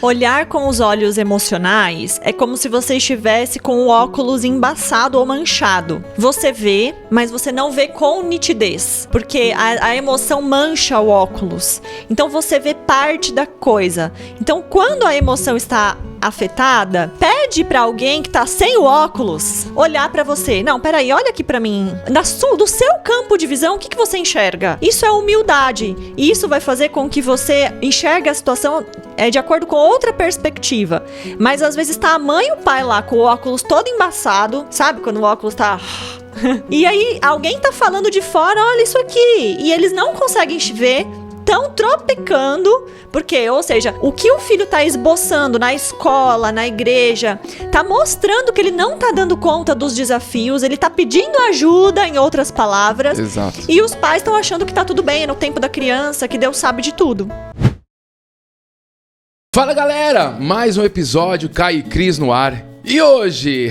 Olhar com os olhos emocionais é como se você estivesse com o óculos embaçado ou manchado. Você vê, mas você não vê com nitidez, porque a emoção mancha o óculos. Então você vê parte da coisa. Então quando a emoção está afetada, pede pra alguém que tá sem o óculos olhar pra você. Não, peraí, olha aqui pra mim. Do seu campo de visão, o que você enxerga? Isso é humildade. E isso vai fazer com que você enxergue a situação de acordo com outra perspectiva. Mas às vezes tá a mãe e o pai lá com o óculos todo embaçado. Sabe quando o óculos tá... E aí alguém tá falando de fora, olha isso aqui. E eles não conseguem ver. Estão tropecando, porque, ou seja, o que o filho está esboçando na escola, na igreja, está mostrando que ele não está dando conta dos desafios, ele está pedindo ajuda, em outras palavras. Exato. E os pais estão achando que está tudo bem, é no tempo da criança, que Deus sabe de tudo. Fala galera, mais um episódio Caio e Cris no ar. E hoje,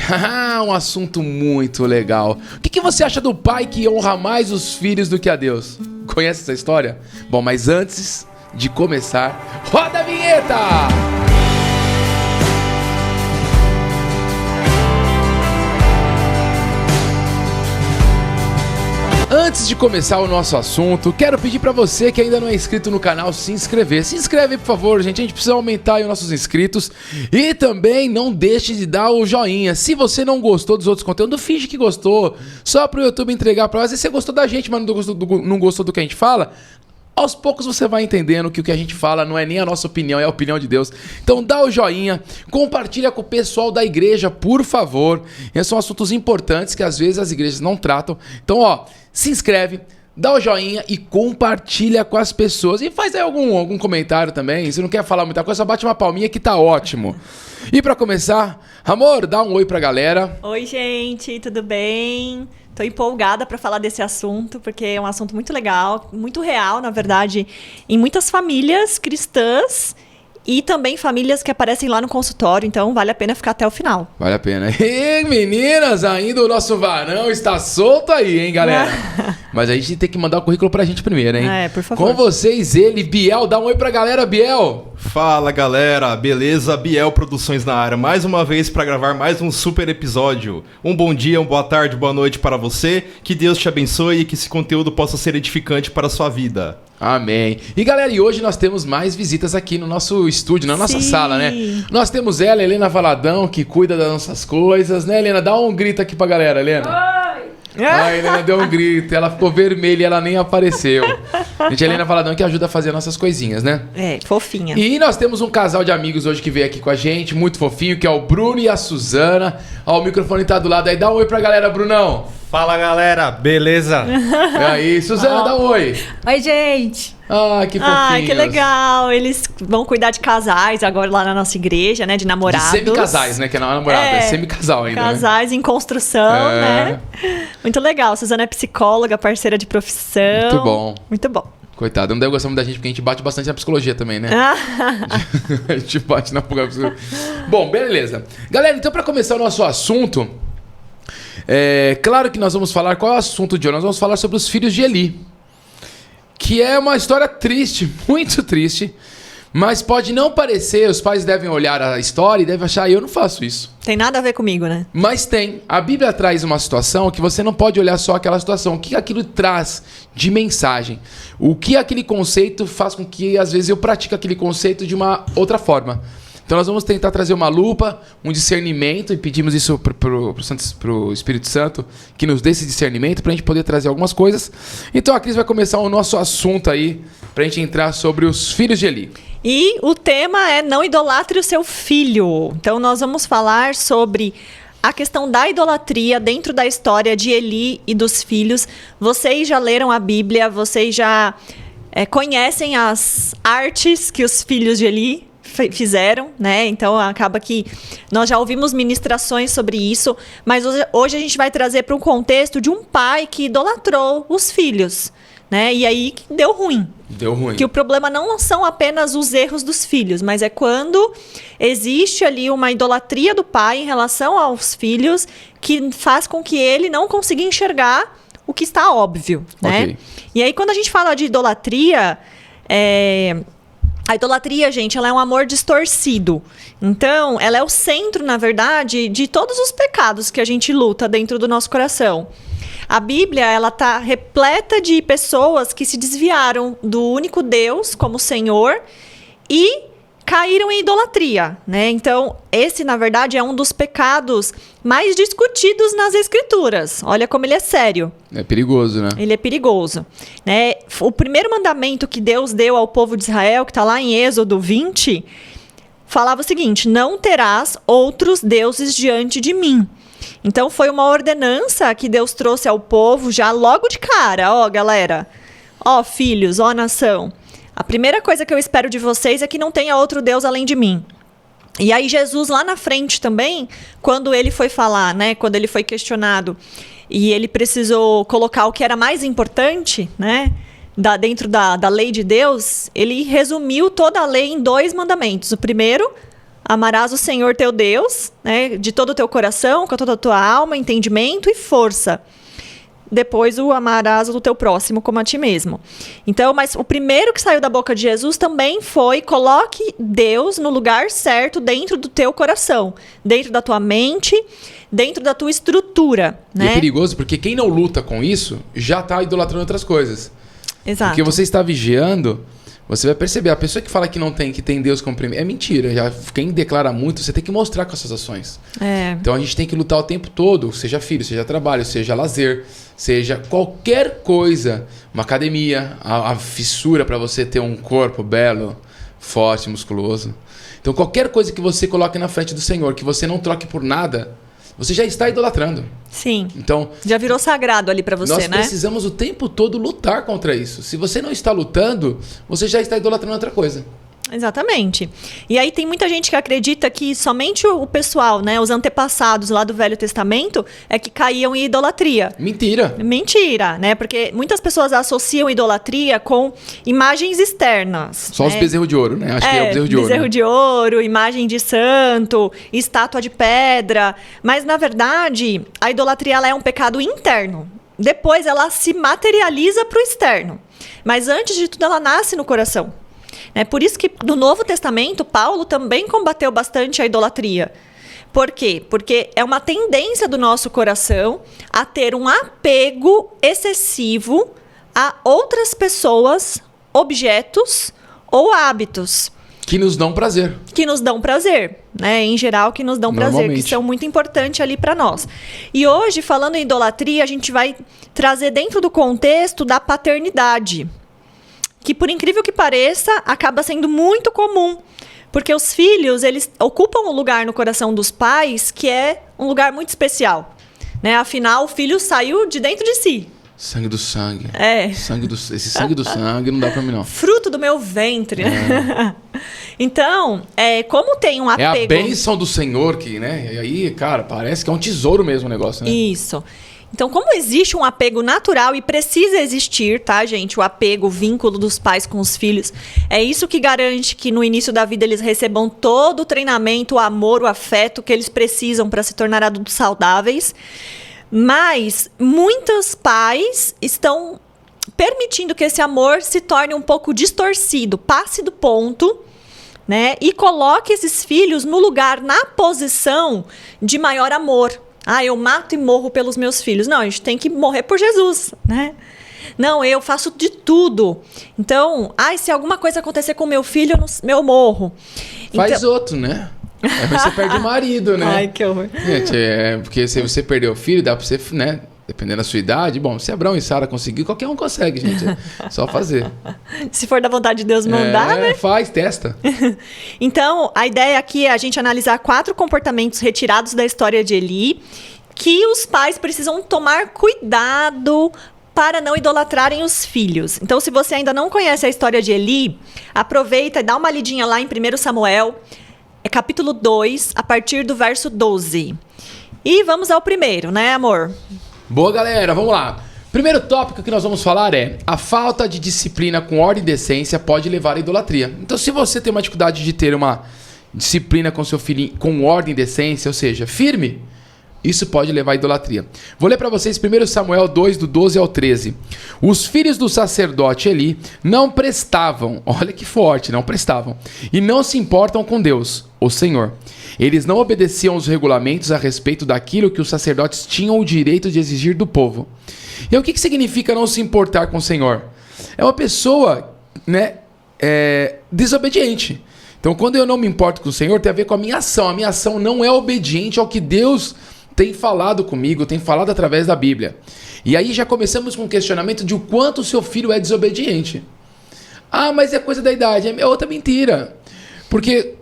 um assunto muito legal. O que você acha do pai que honra mais os filhos do que a Deus? Conhece essa história? Bom, mas antes de começar, roda a vinheta! Antes de começar o nosso assunto, quero pedir pra você que ainda não é inscrito no canal se inscrever. Se inscreve aí, por favor, gente. A gente precisa aumentar aí os nossos inscritos. E também não deixe de dar o joinha. Se você não gostou dos outros conteúdos, finge que gostou. Só pro YouTube entregar pra nós. E se você gostou da gente, mas não gostou do que a gente fala, aos poucos você vai entendendo que o que a gente fala não é nem a nossa opinião, é a opinião de Deus. Então dá o joinha, compartilha com o pessoal da igreja, por favor. Esses são assuntos importantes que às vezes as igrejas não tratam. Então, se inscreve, dá o joinha e compartilha com as pessoas. E faz aí algum comentário também. Se não quer falar muita coisa, só bate uma palminha que tá ótimo. E pra começar, amor, dá um oi pra galera. Oi, gente, tudo bem? Tô empolgada para falar desse assunto, porque é um assunto muito legal, muito real, na verdade, em muitas famílias cristãs e também famílias que aparecem lá no consultório, então vale a pena ficar até o final. Vale a pena. E meninas, ainda o nosso varão está solto aí, hein, galera? Mas a gente tem que mandar o currículo pra gente primeiro, hein? Por favor. Com vocês, ele, Biel. Dá um oi pra galera, Biel. Fala, galera. Beleza? Biel Produções na área. Mais uma vez para gravar mais um super episódio. Um bom dia, uma boa tarde, boa noite para você. Que Deus te abençoe e que esse conteúdo possa ser edificante para a sua vida. Amém. E galera, e hoje nós temos mais visitas aqui no nosso estúdio, na nossa sala, né? Nós temos ela, Helena Valadão, que cuida das nossas coisas, né, Helena? Dá um grito aqui pra galera, Helena. Oi! A Helena deu um grito, ela ficou vermelha e ela nem apareceu. Gente, a Helena Valadão que ajuda a fazer nossas coisinhas, né? Fofinha. E nós temos um casal de amigos hoje que veio aqui com a gente, muito fofinho, que é o Bruno e a Suzana. Ó, o microfone tá do lado aí, dá um oi pra galera, Brunão. Fala, galera, beleza? E aí, Suzana, dá um oi. Oi, gente. Que fofinhos. Que legal. Eles vão cuidar de casais agora lá na nossa igreja, né? De namorados. De semicasais, né? Que não é namorado, é semicasal ainda. Casais, né? Em construção, né? Muito legal. Suzana é psicóloga, parceira de profissão. Muito bom. Muito bom. Coitado, não deve gostar muito da gente, porque a gente bate bastante na psicologia também, né? A gente bate na psicologia. Bom, beleza. Galera, então pra começar o nosso assunto, claro que nós vamos falar, qual é o assunto de hoje? Nós vamos falar sobre os filhos de Eli. Que é uma história triste, muito triste. Mas pode não parecer, os pais devem olhar a história e devem achar, eu não faço isso. Tem nada a ver comigo, né? Mas tem. A Bíblia traz uma situação que você não pode olhar só aquela situação. O que aquilo traz de mensagem? O que aquele conceito faz com que, às vezes, eu pratique aquele conceito de uma outra forma. Então nós vamos tentar trazer uma lupa, um discernimento, e pedimos isso pro Espírito Santo, que nos dê esse discernimento, para a gente poder trazer algumas coisas. Então a Cris vai começar o nosso assunto aí, para a gente entrar sobre os filhos de Eli. E o tema é não idolatre o seu filho. Então nós vamos falar sobre a questão da idolatria dentro da história de Eli e dos filhos. Vocês já leram a Bíblia, vocês já conhecem as artes que os filhos de Eli fizeram, né? Então acaba que nós já ouvimos ministrações sobre isso, mas hoje a gente vai trazer para um contexto de um pai que idolatrou os filhos, né? E aí deu ruim. Deu ruim. Que o problema não são apenas os erros dos filhos, mas é quando existe ali uma idolatria do pai em relação aos filhos que faz com que ele não consiga enxergar o que está óbvio, né? Okay. E aí quando a gente fala de idolatria, A idolatria, gente, ela é um amor distorcido. Então, ela é o centro, na verdade, de todos os pecados que a gente luta dentro do nosso coração. A Bíblia, ela tá repleta de pessoas que se desviaram do único Deus como Senhor e caíram em idolatria, né? Então, esse, na verdade, é um dos pecados mais discutidos nas Escrituras. Olha como ele é sério. É perigoso, né? Ele é perigoso, né? O primeiro mandamento que Deus deu ao povo de Israel, que está lá em Êxodo 20, falava o seguinte: não terás outros deuses diante de mim. Então, foi uma ordenança que Deus trouxe ao povo já logo de cara. Ó, galera, ó, filhos, ó, nação. A primeira coisa que eu espero de vocês é que não tenha outro Deus além de mim. E aí Jesus lá na frente também, quando ele foi falar, né, quando ele foi questionado e ele precisou colocar o que era mais importante, né, dentro da lei de Deus, ele resumiu toda a lei em 2 mandamentos. O primeiro, amarás o Senhor teu Deus, né, de todo o teu coração, com toda a tua alma, entendimento e força. Depois o amarás o teu próximo como a ti mesmo. Então, mas o primeiro que saiu da boca de Jesus também foi: coloque Deus no lugar certo dentro do teu coração, dentro da tua mente, dentro da tua estrutura, né? E é perigoso porque quem não luta com isso já está idolatrando outras coisas. Exato. Porque você está vigiando, você vai perceber. A pessoa que fala que não tem, que tem Deus como primeiro, é mentira. Quem declara muito, você tem que mostrar com as suas ações. Então a gente tem que lutar o tempo todo, seja filho, seja trabalho, seja lazer, seja qualquer coisa, uma academia, a fissura para você ter um corpo belo, forte, musculoso. Então qualquer coisa que você coloque na frente do Senhor, que você não troque por nada, você já está idolatrando. Sim. Então, já virou sagrado ali para você, nós né? precisamos o tempo todo lutar contra isso. Se você não está lutando, você já está idolatrando outra coisa. Exatamente. E aí tem muita gente que acredita que somente o pessoal, né, os antepassados lá do Velho Testamento, é que caíam em idolatria. Mentira. Mentira, né? Porque muitas pessoas associam idolatria com imagens externas. Só né? os bezerros de ouro, né? Acho que é o bezerro de ouro. Bezerro né? de ouro, imagem de santo, estátua de pedra. Mas, na verdade, a idolatria ela é um pecado interno. Depois ela se materializa para o externo. Mas antes de tudo, ela nasce no coração. É por isso que no Novo Testamento, Paulo também combateu bastante a idolatria. Por quê? Porque é uma tendência do nosso coração a ter um apego excessivo a outras pessoas, objetos ou hábitos. Que nos dão prazer. Que nos dão prazer, né? Em geral, que nos dão prazer, que são muito importantes ali para nós. E hoje, falando em idolatria, a gente vai trazer dentro do contexto da paternidade. Que, por incrível que pareça, acaba sendo muito comum. Porque os filhos, eles ocupam um lugar no coração dos pais que é um lugar muito especial. Né? Afinal, o filho saiu de dentro de si. Sangue do sangue. Esse sangue do sangue não dá pra mim, não. Fruto do meu ventre. Então, como tem um apego... É a bênção do Senhor que, né? E aí, cara, parece que é um tesouro mesmo o negócio, né? Isso. Então, como existe um apego natural e precisa existir, tá, gente? O apego, o vínculo dos pais com os filhos. É isso que garante que no início da vida eles recebam todo o treinamento, o amor, o afeto que eles precisam para se tornar adultos saudáveis. Mas muitos pais estão permitindo que esse amor se torne um pouco distorcido, passe do ponto, né? E coloque esses filhos no lugar, na posição de maior amor. Ah, eu mato e morro pelos meus filhos. Não, a gente tem que morrer por Jesus, né? Não, eu faço de tudo. Então, se alguma coisa acontecer com meu filho, eu morro. Faz outro, né? Aí você perde o marido, né? Ai, que horror. Gente, porque se você perder o filho, dá pra você, né? Dependendo da sua idade. Bom, se Abraão e Sara conseguiram, qualquer um consegue, gente. É só fazer. Se for da vontade de Deus mandar, né? Faz, testa. Então, a ideia aqui é a gente analisar 4 comportamentos retirados da história de Eli que os pais precisam tomar cuidado para não idolatrarem os filhos. Então, se você ainda não conhece a história de Eli, aproveita e dá uma lidinha lá em 1 Samuel, capítulo 2, a partir do verso 12. E vamos ao primeiro, né, amor? Boa, galera, vamos lá. Primeiro tópico que nós vamos falar é: a falta de disciplina com ordem e decência pode levar à idolatria. Então, se você tem uma dificuldade de ter uma disciplina com seu filho com ordem e decência, ou seja, firme, Isso pode levar à idolatria. Vou ler para vocês 1 Samuel 2, do 12 ao 13. Os filhos do sacerdote Eli não prestavam, olha que forte, não prestavam, e não se importam com Deus, o Senhor. Eles não obedeciam os regulamentos a respeito daquilo que os sacerdotes tinham o direito de exigir do povo. E o que significa não se importar com o Senhor? É uma pessoa, desobediente. Então, quando eu não me importo com o Senhor, tem a ver com a minha ação. A minha ação não é obediente ao que Deus tem falado comigo, tem falado através da Bíblia. E aí já começamos com um questionamento de o quanto o seu filho é desobediente. Ah, mas é coisa da idade. É outra mentira. Porque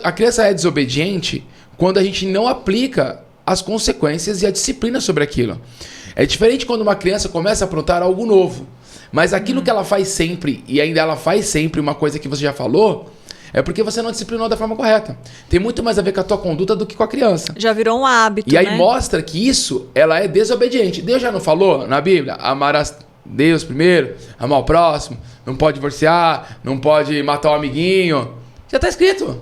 a criança é desobediente quando a gente não aplica as consequências e a disciplina sobre aquilo. É diferente quando uma criança começa a aprontar algo novo. Mas aquilo que ela faz sempre, e ainda ela faz sempre uma coisa que você já falou, é porque você não disciplinou da forma correta. Tem muito mais a ver com a tua conduta do que com a criança. Já virou um hábito, E aí mostra que isso, ela é desobediente. Deus já não falou na Bíblia? Amarás Deus primeiro, amar o próximo, não pode divorciar, não pode matar o amiguinho. Já está escrito.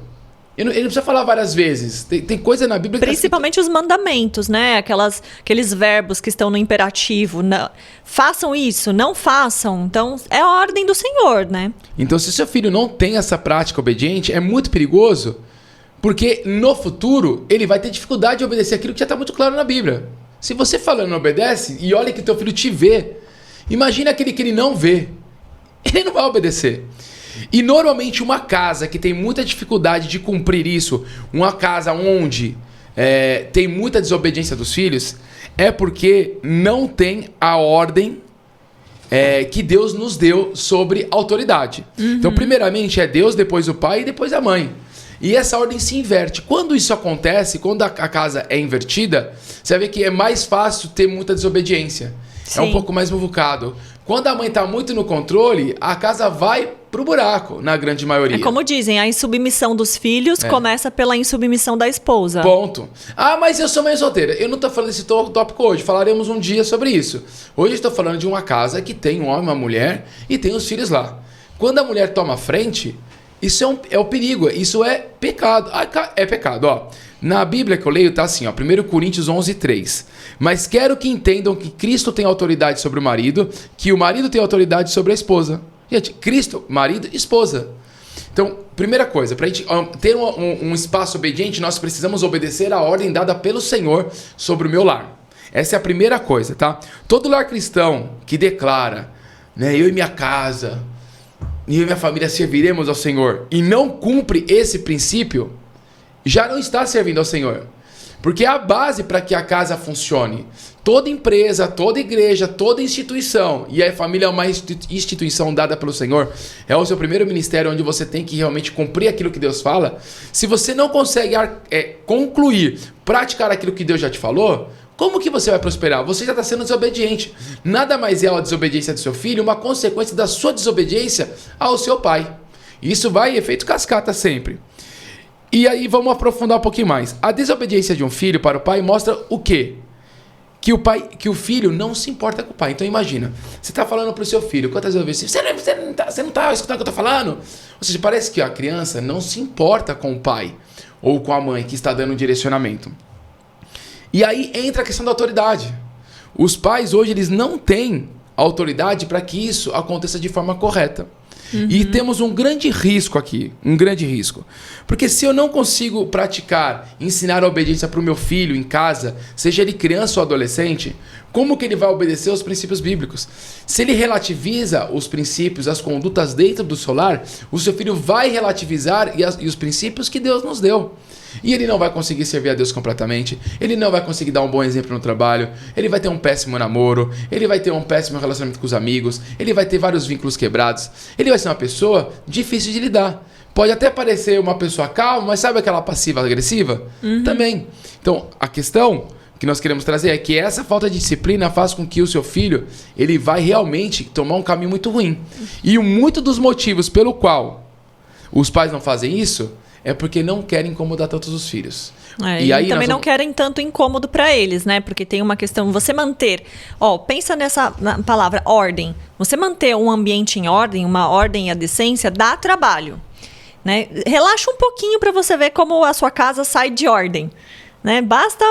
Ele não precisa falar várias vezes. Tem coisa na Bíblia que principalmente os mandamentos, né? Aqueles verbos que estão no imperativo. Façam isso, não façam. Então, é a ordem do Senhor, né? Então, se seu filho não tem essa prática obediente, é muito perigoso, porque no futuro ele vai ter dificuldade de obedecer aquilo que já está muito claro na Bíblia. Se você falando não obedece, e olha que teu filho te vê, imagina aquele que ele não vê. Ele não vai obedecer. E normalmente uma casa que tem muita dificuldade de cumprir isso, uma casa onde tem muita desobediência dos filhos, é porque não tem a ordem que Deus nos deu sobre autoridade. Então, primeiramente é Deus, depois o pai e depois a mãe. E essa ordem se inverte. Quando isso acontece, quando a casa é invertida, você vai ver que é mais fácil ter muita desobediência. Sim. É um pouco mais muvucado. Quando a mãe está muito no controle, a casa vai pro buraco, na grande maioria. É como dizem, a insubmissão dos filhos começa pela insubmissão da esposa. Ponto. Ah, mas eu sou mãe solteira. Eu não estou falando desse tópico hoje. Falaremos um dia sobre isso. Hoje eu estou falando de uma casa que tem um homem e uma mulher e tem os filhos lá. Quando a mulher toma frente, isso é o perigo. Isso é pecado. É pecado, ó. Na Bíblia que eu leio tá assim, ó, 1 Coríntios 11:3. Mas quero que entendam que Cristo tem autoridade sobre o marido, que o marido tem autoridade sobre a esposa. Gente, Cristo, marido e esposa. Então, primeira coisa, para a gente ter um espaço obediente, nós precisamos obedecer a ordem dada pelo Senhor sobre o meu lar. Essa é a primeira coisa, tá? Todo lar cristão que declara, eu e minha casa, eu e minha família serviremos ao Senhor, e não cumpre esse princípio, já não está servindo ao Senhor. Porque é a base para que a casa funcione. Toda empresa, toda igreja, toda instituição, e a família é uma instituição dada pelo Senhor, é o seu primeiro ministério onde você tem que realmente cumprir aquilo que Deus fala. Se você não consegue concluir, praticar aquilo que Deus já te falou, como que você vai prosperar? Você já está sendo desobediente. Nada mais é a desobediência do seu filho, uma consequência da sua desobediência ao seu pai. Isso vai efeito cascata sempre. E aí vamos aprofundar um pouquinho mais. A desobediência de um filho para o pai mostra o quê? Que o filho não se importa com o pai. Então imagina, você está falando para o seu filho, quantas vezes você não está escutando o que eu estou falando? Ou seja, parece que a criança não se importa com o pai ou com a mãe que está dando um direcionamento. E aí entra a questão da autoridade. Os pais hoje eles não têm autoridade para que isso aconteça de forma correta. E temos um grande risco aqui, porque se eu não consigo praticar, ensinar a obediência para o meu filho em casa, seja ele criança ou adolescente, como que ele vai obedecer aos princípios bíblicos? Se ele relativiza os princípios, as condutas dentro do seu lar, o seu filho vai relativizar e os princípios que Deus nos deu. E ele não vai conseguir servir a Deus completamente, ele não vai conseguir dar um bom exemplo no trabalho, ele vai ter um péssimo namoro, ele vai ter um péssimo relacionamento com os amigos, ele vai ter vários vínculos quebrados, ele vai ser uma pessoa difícil de lidar. Pode até parecer uma pessoa calma, mas sabe aquela passiva-agressiva? Também. Então, a questão que nós queremos trazer é que essa falta de disciplina faz com que o seu filho ele vai realmente tomar um caminho muito ruim. E muito dos motivos pelo qual os pais não fazem isso é porque não querem incomodar tantos os filhos. E aí também não querem tanto incômodo para eles, né? Porque tem uma questão, você manter... pensa na palavra ordem. Você manter um ambiente em ordem, uma ordem e a decência, dá trabalho. Né? Relaxa um pouquinho para você ver como a sua casa sai de ordem. Né? Basta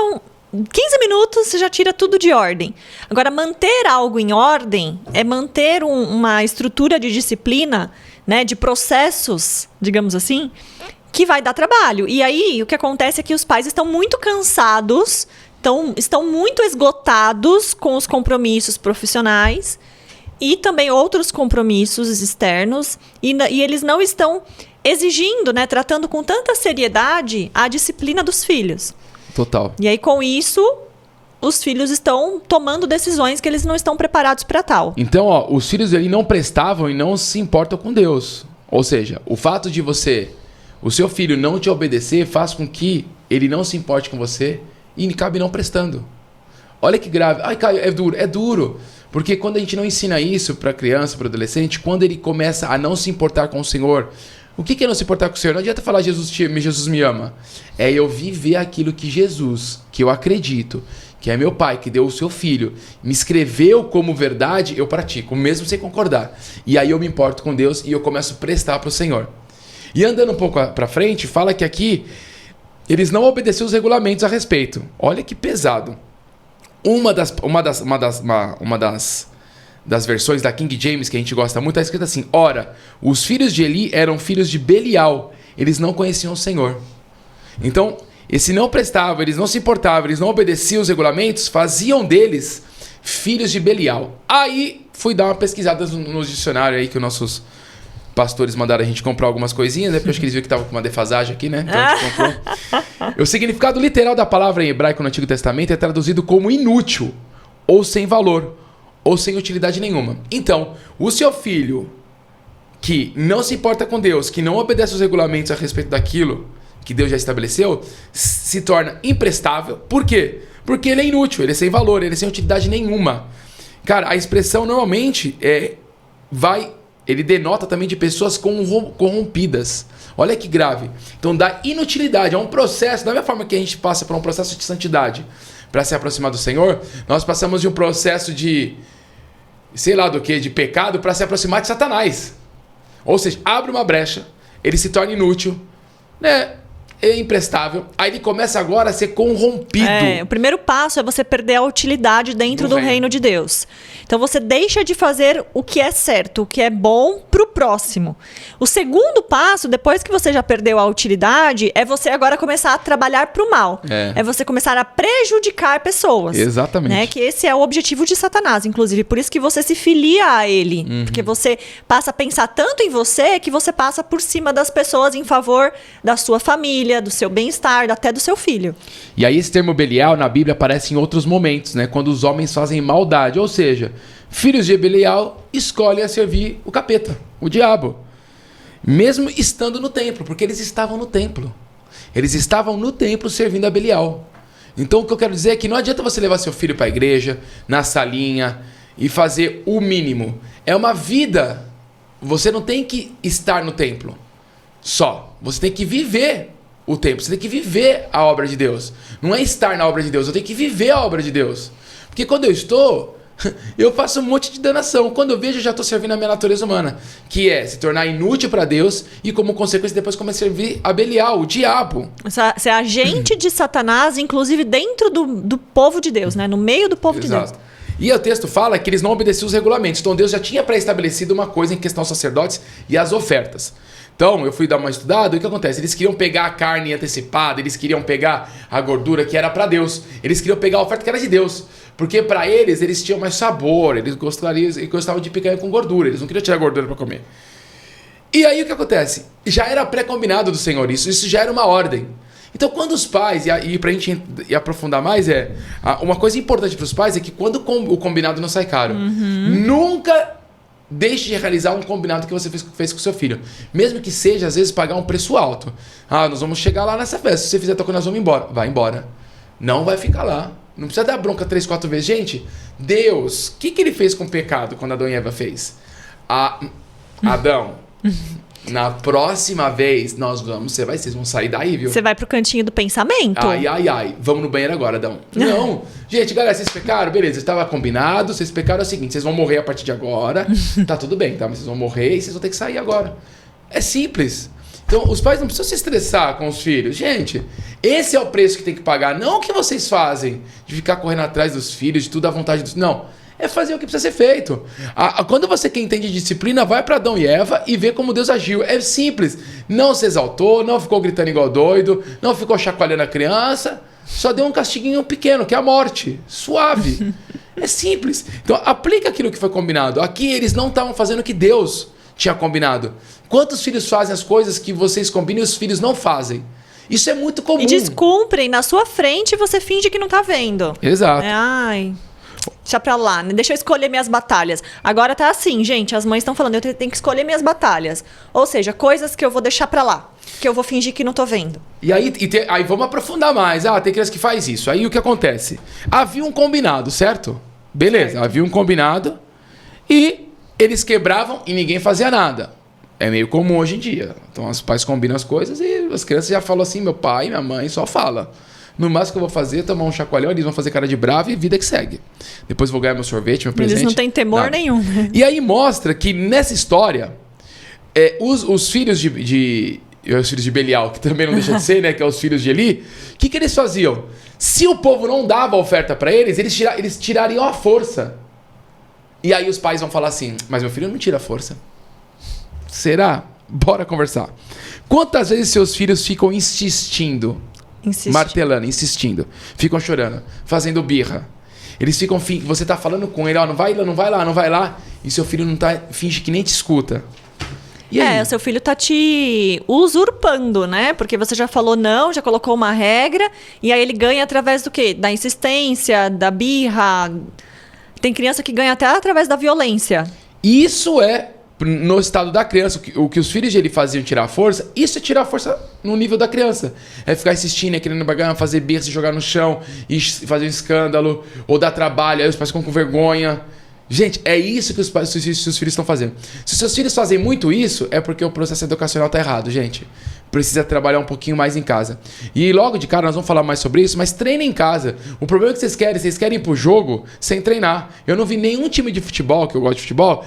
15 minutos você já tira tudo de ordem. Agora, manter algo em ordem é manter uma estrutura de disciplina, né, de processos, digamos assim, que vai dar trabalho. E aí, o que acontece é que os pais estão muito cansados, estão muito esgotados com os compromissos profissionais e também outros compromissos externos, e eles não estão exigindo, né, tratando com tanta seriedade a disciplina dos filhos. Total. E aí, com isso, os filhos estão tomando decisões que eles não estão preparados para tal. Então, ó, os filhos ali não prestavam e não se importam com Deus. Ou seja, o fato de o seu filho não te obedecer faz com que ele não se importe com você e acabe não prestando. Olha que grave. Ai, Caio, é duro. É duro. Porque quando a gente não ensina isso para criança, para adolescente, quando ele começa a não se importar com o Senhor, o que é não se importar com o Senhor? Não adianta falar Jesus me ama. É eu viver aquilo que Jesus, que eu acredito, que é meu pai, que deu o seu filho, me escreveu como verdade, eu pratico, mesmo sem concordar. E aí eu me importo com Deus e eu começo a prestar para o Senhor. E andando um pouco para frente, fala que aqui eles não obedeceram os regulamentos a respeito. Olha que pesado. Uma das versões da King James que a gente gosta muito, está escrito assim: ora, os filhos de Eli eram filhos de Belial, eles não conheciam o Senhor. Então, esse não prestava, eles não se importavam, eles não obedeciam os regulamentos, faziam deles filhos de Belial. Aí, fui dar uma pesquisada no dicionário aí, que os nossos pastores mandaram a gente comprar algumas coisinhas, né? Porque eu acho que eles viram que estava com uma defasagem aqui, né? Então a gente comprou. O significado literal da palavra em hebraico no Antigo Testamento é traduzido como inútil, ou sem valor, ou sem utilidade nenhuma. Então, o seu filho que não se importa com Deus, que não obedece os regulamentos a respeito daquilo que Deus já estabeleceu, se torna imprestável. Por quê? Porque ele é inútil, ele é sem valor, ele é sem utilidade nenhuma. Cara, a expressão normalmente ele denota também de pessoas corrompidas. Olha que grave. Então, da inutilidade, é um processo, da mesma forma que a gente passa por um processo de santidade para se aproximar do Senhor, nós passamos de um processo de, sei lá do que, de pecado para se aproximar de Satanás. Ou seja, abre uma brecha, ele se torna inútil, né? É imprestável, aí ele começa agora a ser corrompido. O primeiro passo é você perder a utilidade dentro do reino de Deus. Então você deixa de fazer o que é certo, o que é bom pro próximo. O segundo passo, depois que você já perdeu a utilidade, é você agora começar a trabalhar pro mal. É você começar a prejudicar pessoas. Exatamente. Né? Que esse é o objetivo de Satanás, inclusive. Por isso que você se filia a ele. Porque você passa a pensar tanto em você que você passa por cima das pessoas em favor da sua família, do seu bem-estar, até do seu filho. E aí esse termo Belial na Bíblia aparece em outros momentos, né? Quando os homens fazem maldade. Ou seja, filhos de Belial escolhem a servir o capeta, o diabo. Mesmo estando no templo, porque eles estavam no templo. Eles estavam no templo servindo a Belial. Então o que eu quero dizer é que não adianta você levar seu filho para a igreja, na salinha, e fazer o mínimo. É uma vida. Você não tem que estar no templo só. Você tem que viver o templo. Você tem que viver a obra de Deus. Não é estar na obra de Deus. Eu tenho que viver a obra de Deus. Porque quando eu estou, eu faço um monte de danação. Quando eu vejo, eu já estou servindo a minha natureza humana, que é se tornar inútil para Deus e, como consequência, depois começar a servir a Belial, o diabo. Você é agente de Satanás, inclusive dentro do povo de Deus, né? No meio do povo de Deus. E o texto fala que eles não obedeciam os regulamentos. Então Deus já tinha pré-estabelecido uma coisa em questão aos sacerdotes e as ofertas. Então, eu fui dar uma estudada, e o que acontece? Eles queriam pegar a carne antecipada, eles queriam pegar a gordura que era para Deus, eles queriam pegar a oferta que era de Deus, porque para eles tinham mais sabor, eles gostavam de picanha com gordura, eles não queriam tirar gordura para comer. E aí o que acontece? Já era pré-combinado do Senhor isso já era uma ordem. Então, quando os pais, e pra gente aprofundar mais, uma coisa importante para os pais é que quando o combinado não sai caro, nunca deixe de realizar um combinado que você fez com seu filho. Mesmo que seja, às vezes, pagar um preço alto. Nós vamos chegar lá nessa festa. Se você fizer tal coisa, nós vamos embora. Vai embora. Não vai ficar lá. Não precisa dar bronca 3, 4 vezes. Gente, Deus, o que ele fez com o pecado quando Adão e Eva fez? Adão, na próxima vez, vocês vão sair daí, viu? Você vai pro cantinho do pensamento. Ai. Vamos no banheiro agora, Adão. Não. Gente, galera, vocês pecaram? Beleza, estava combinado. Vocês pecaram é o seguinte, vocês vão morrer a partir de agora. Tá tudo bem, tá? Mas vocês vão morrer e vocês vão ter que sair agora. É simples. Então, os pais não precisam se estressar com os filhos. Gente, esse é o preço que tem que pagar. Não o que vocês fazem de ficar correndo atrás dos filhos, de tudo à vontade dos... Não, é fazer o que precisa ser feito. Quando você que entende disciplina, vai para Adão e Eva e vê como Deus agiu. É simples. Não se exaltou, não ficou gritando igual doido, não ficou chacoalhando a criança. Só deu um castiguinho pequeno, que é a morte. Suave. É simples. Então, aplica aquilo que foi combinado. Aqui, eles não estavam fazendo o que Deus tinha combinado. Quantos filhos fazem as coisas que vocês combinam e os filhos não fazem? Isso é muito comum. E descumprem na sua frente e você finge que não tá vendo. Exato. Ai... Deixa pra lá, né? Deixa eu escolher minhas batalhas. Agora tá assim, gente, as mães estão falando, eu tenho que escolher minhas batalhas. Ou seja, coisas que eu vou deixar pra lá, que eu vou fingir que não tô vendo. E aí, aí vamos aprofundar mais. Tem criança que faz isso. Aí o que acontece? Havia um combinado, certo? Beleza, certo. Havia um combinado e eles quebravam e ninguém fazia nada. É meio comum hoje em dia. Então os pais combinam as coisas e as crianças já falam assim, meu pai, minha mãe só fala. No máximo que eu vou fazer é tomar um chacoalhão, eles vão fazer cara de bravo e vida que segue. Depois vou ganhar meu sorvete, meu presente. Eles não têm temor nenhum. Né? E aí mostra que nessa história, os filhos os filhos de Belial, que também não deixa de ser, né? Que é os filhos de Eli, o que eles faziam? Se o povo não dava a oferta para eles, eles tirariam a força. E aí os pais vão falar assim, mas meu filho não tira a força. Será? Bora conversar. Quantas vezes seus filhos ficam insistindo? Martelando, insistindo. Ficam chorando, fazendo birra. Eles ficam... Você tá falando com ele, ó, não vai lá, não vai lá, não vai lá. E seu filho não tá... Finge que nem te escuta. E aí? O seu filho tá te usurpando, né? Porque você já falou não, já colocou uma regra. E aí ele ganha através do quê? Da insistência, da birra. Tem criança que ganha até através da violência. Isso é... No estado da criança, o que os filhos dele faziam tirar a força, isso é tirar a força no nível da criança. É ficar insistindo, querendo bagar, fazer birra, se jogar no chão e fazer um escândalo, ou dar trabalho, aí os pais ficam com vergonha. Gente, é isso que os seus filhos estão fazendo. Se os seus filhos fazem muito isso, é porque o processo educacional está errado, gente. Precisa trabalhar um pouquinho mais em casa. E logo de cara nós vamos falar mais sobre isso, mas treinem em casa. O problema é que vocês querem ir pro jogo sem treinar. Eu não vi nenhum time de futebol, que eu gosto de futebol,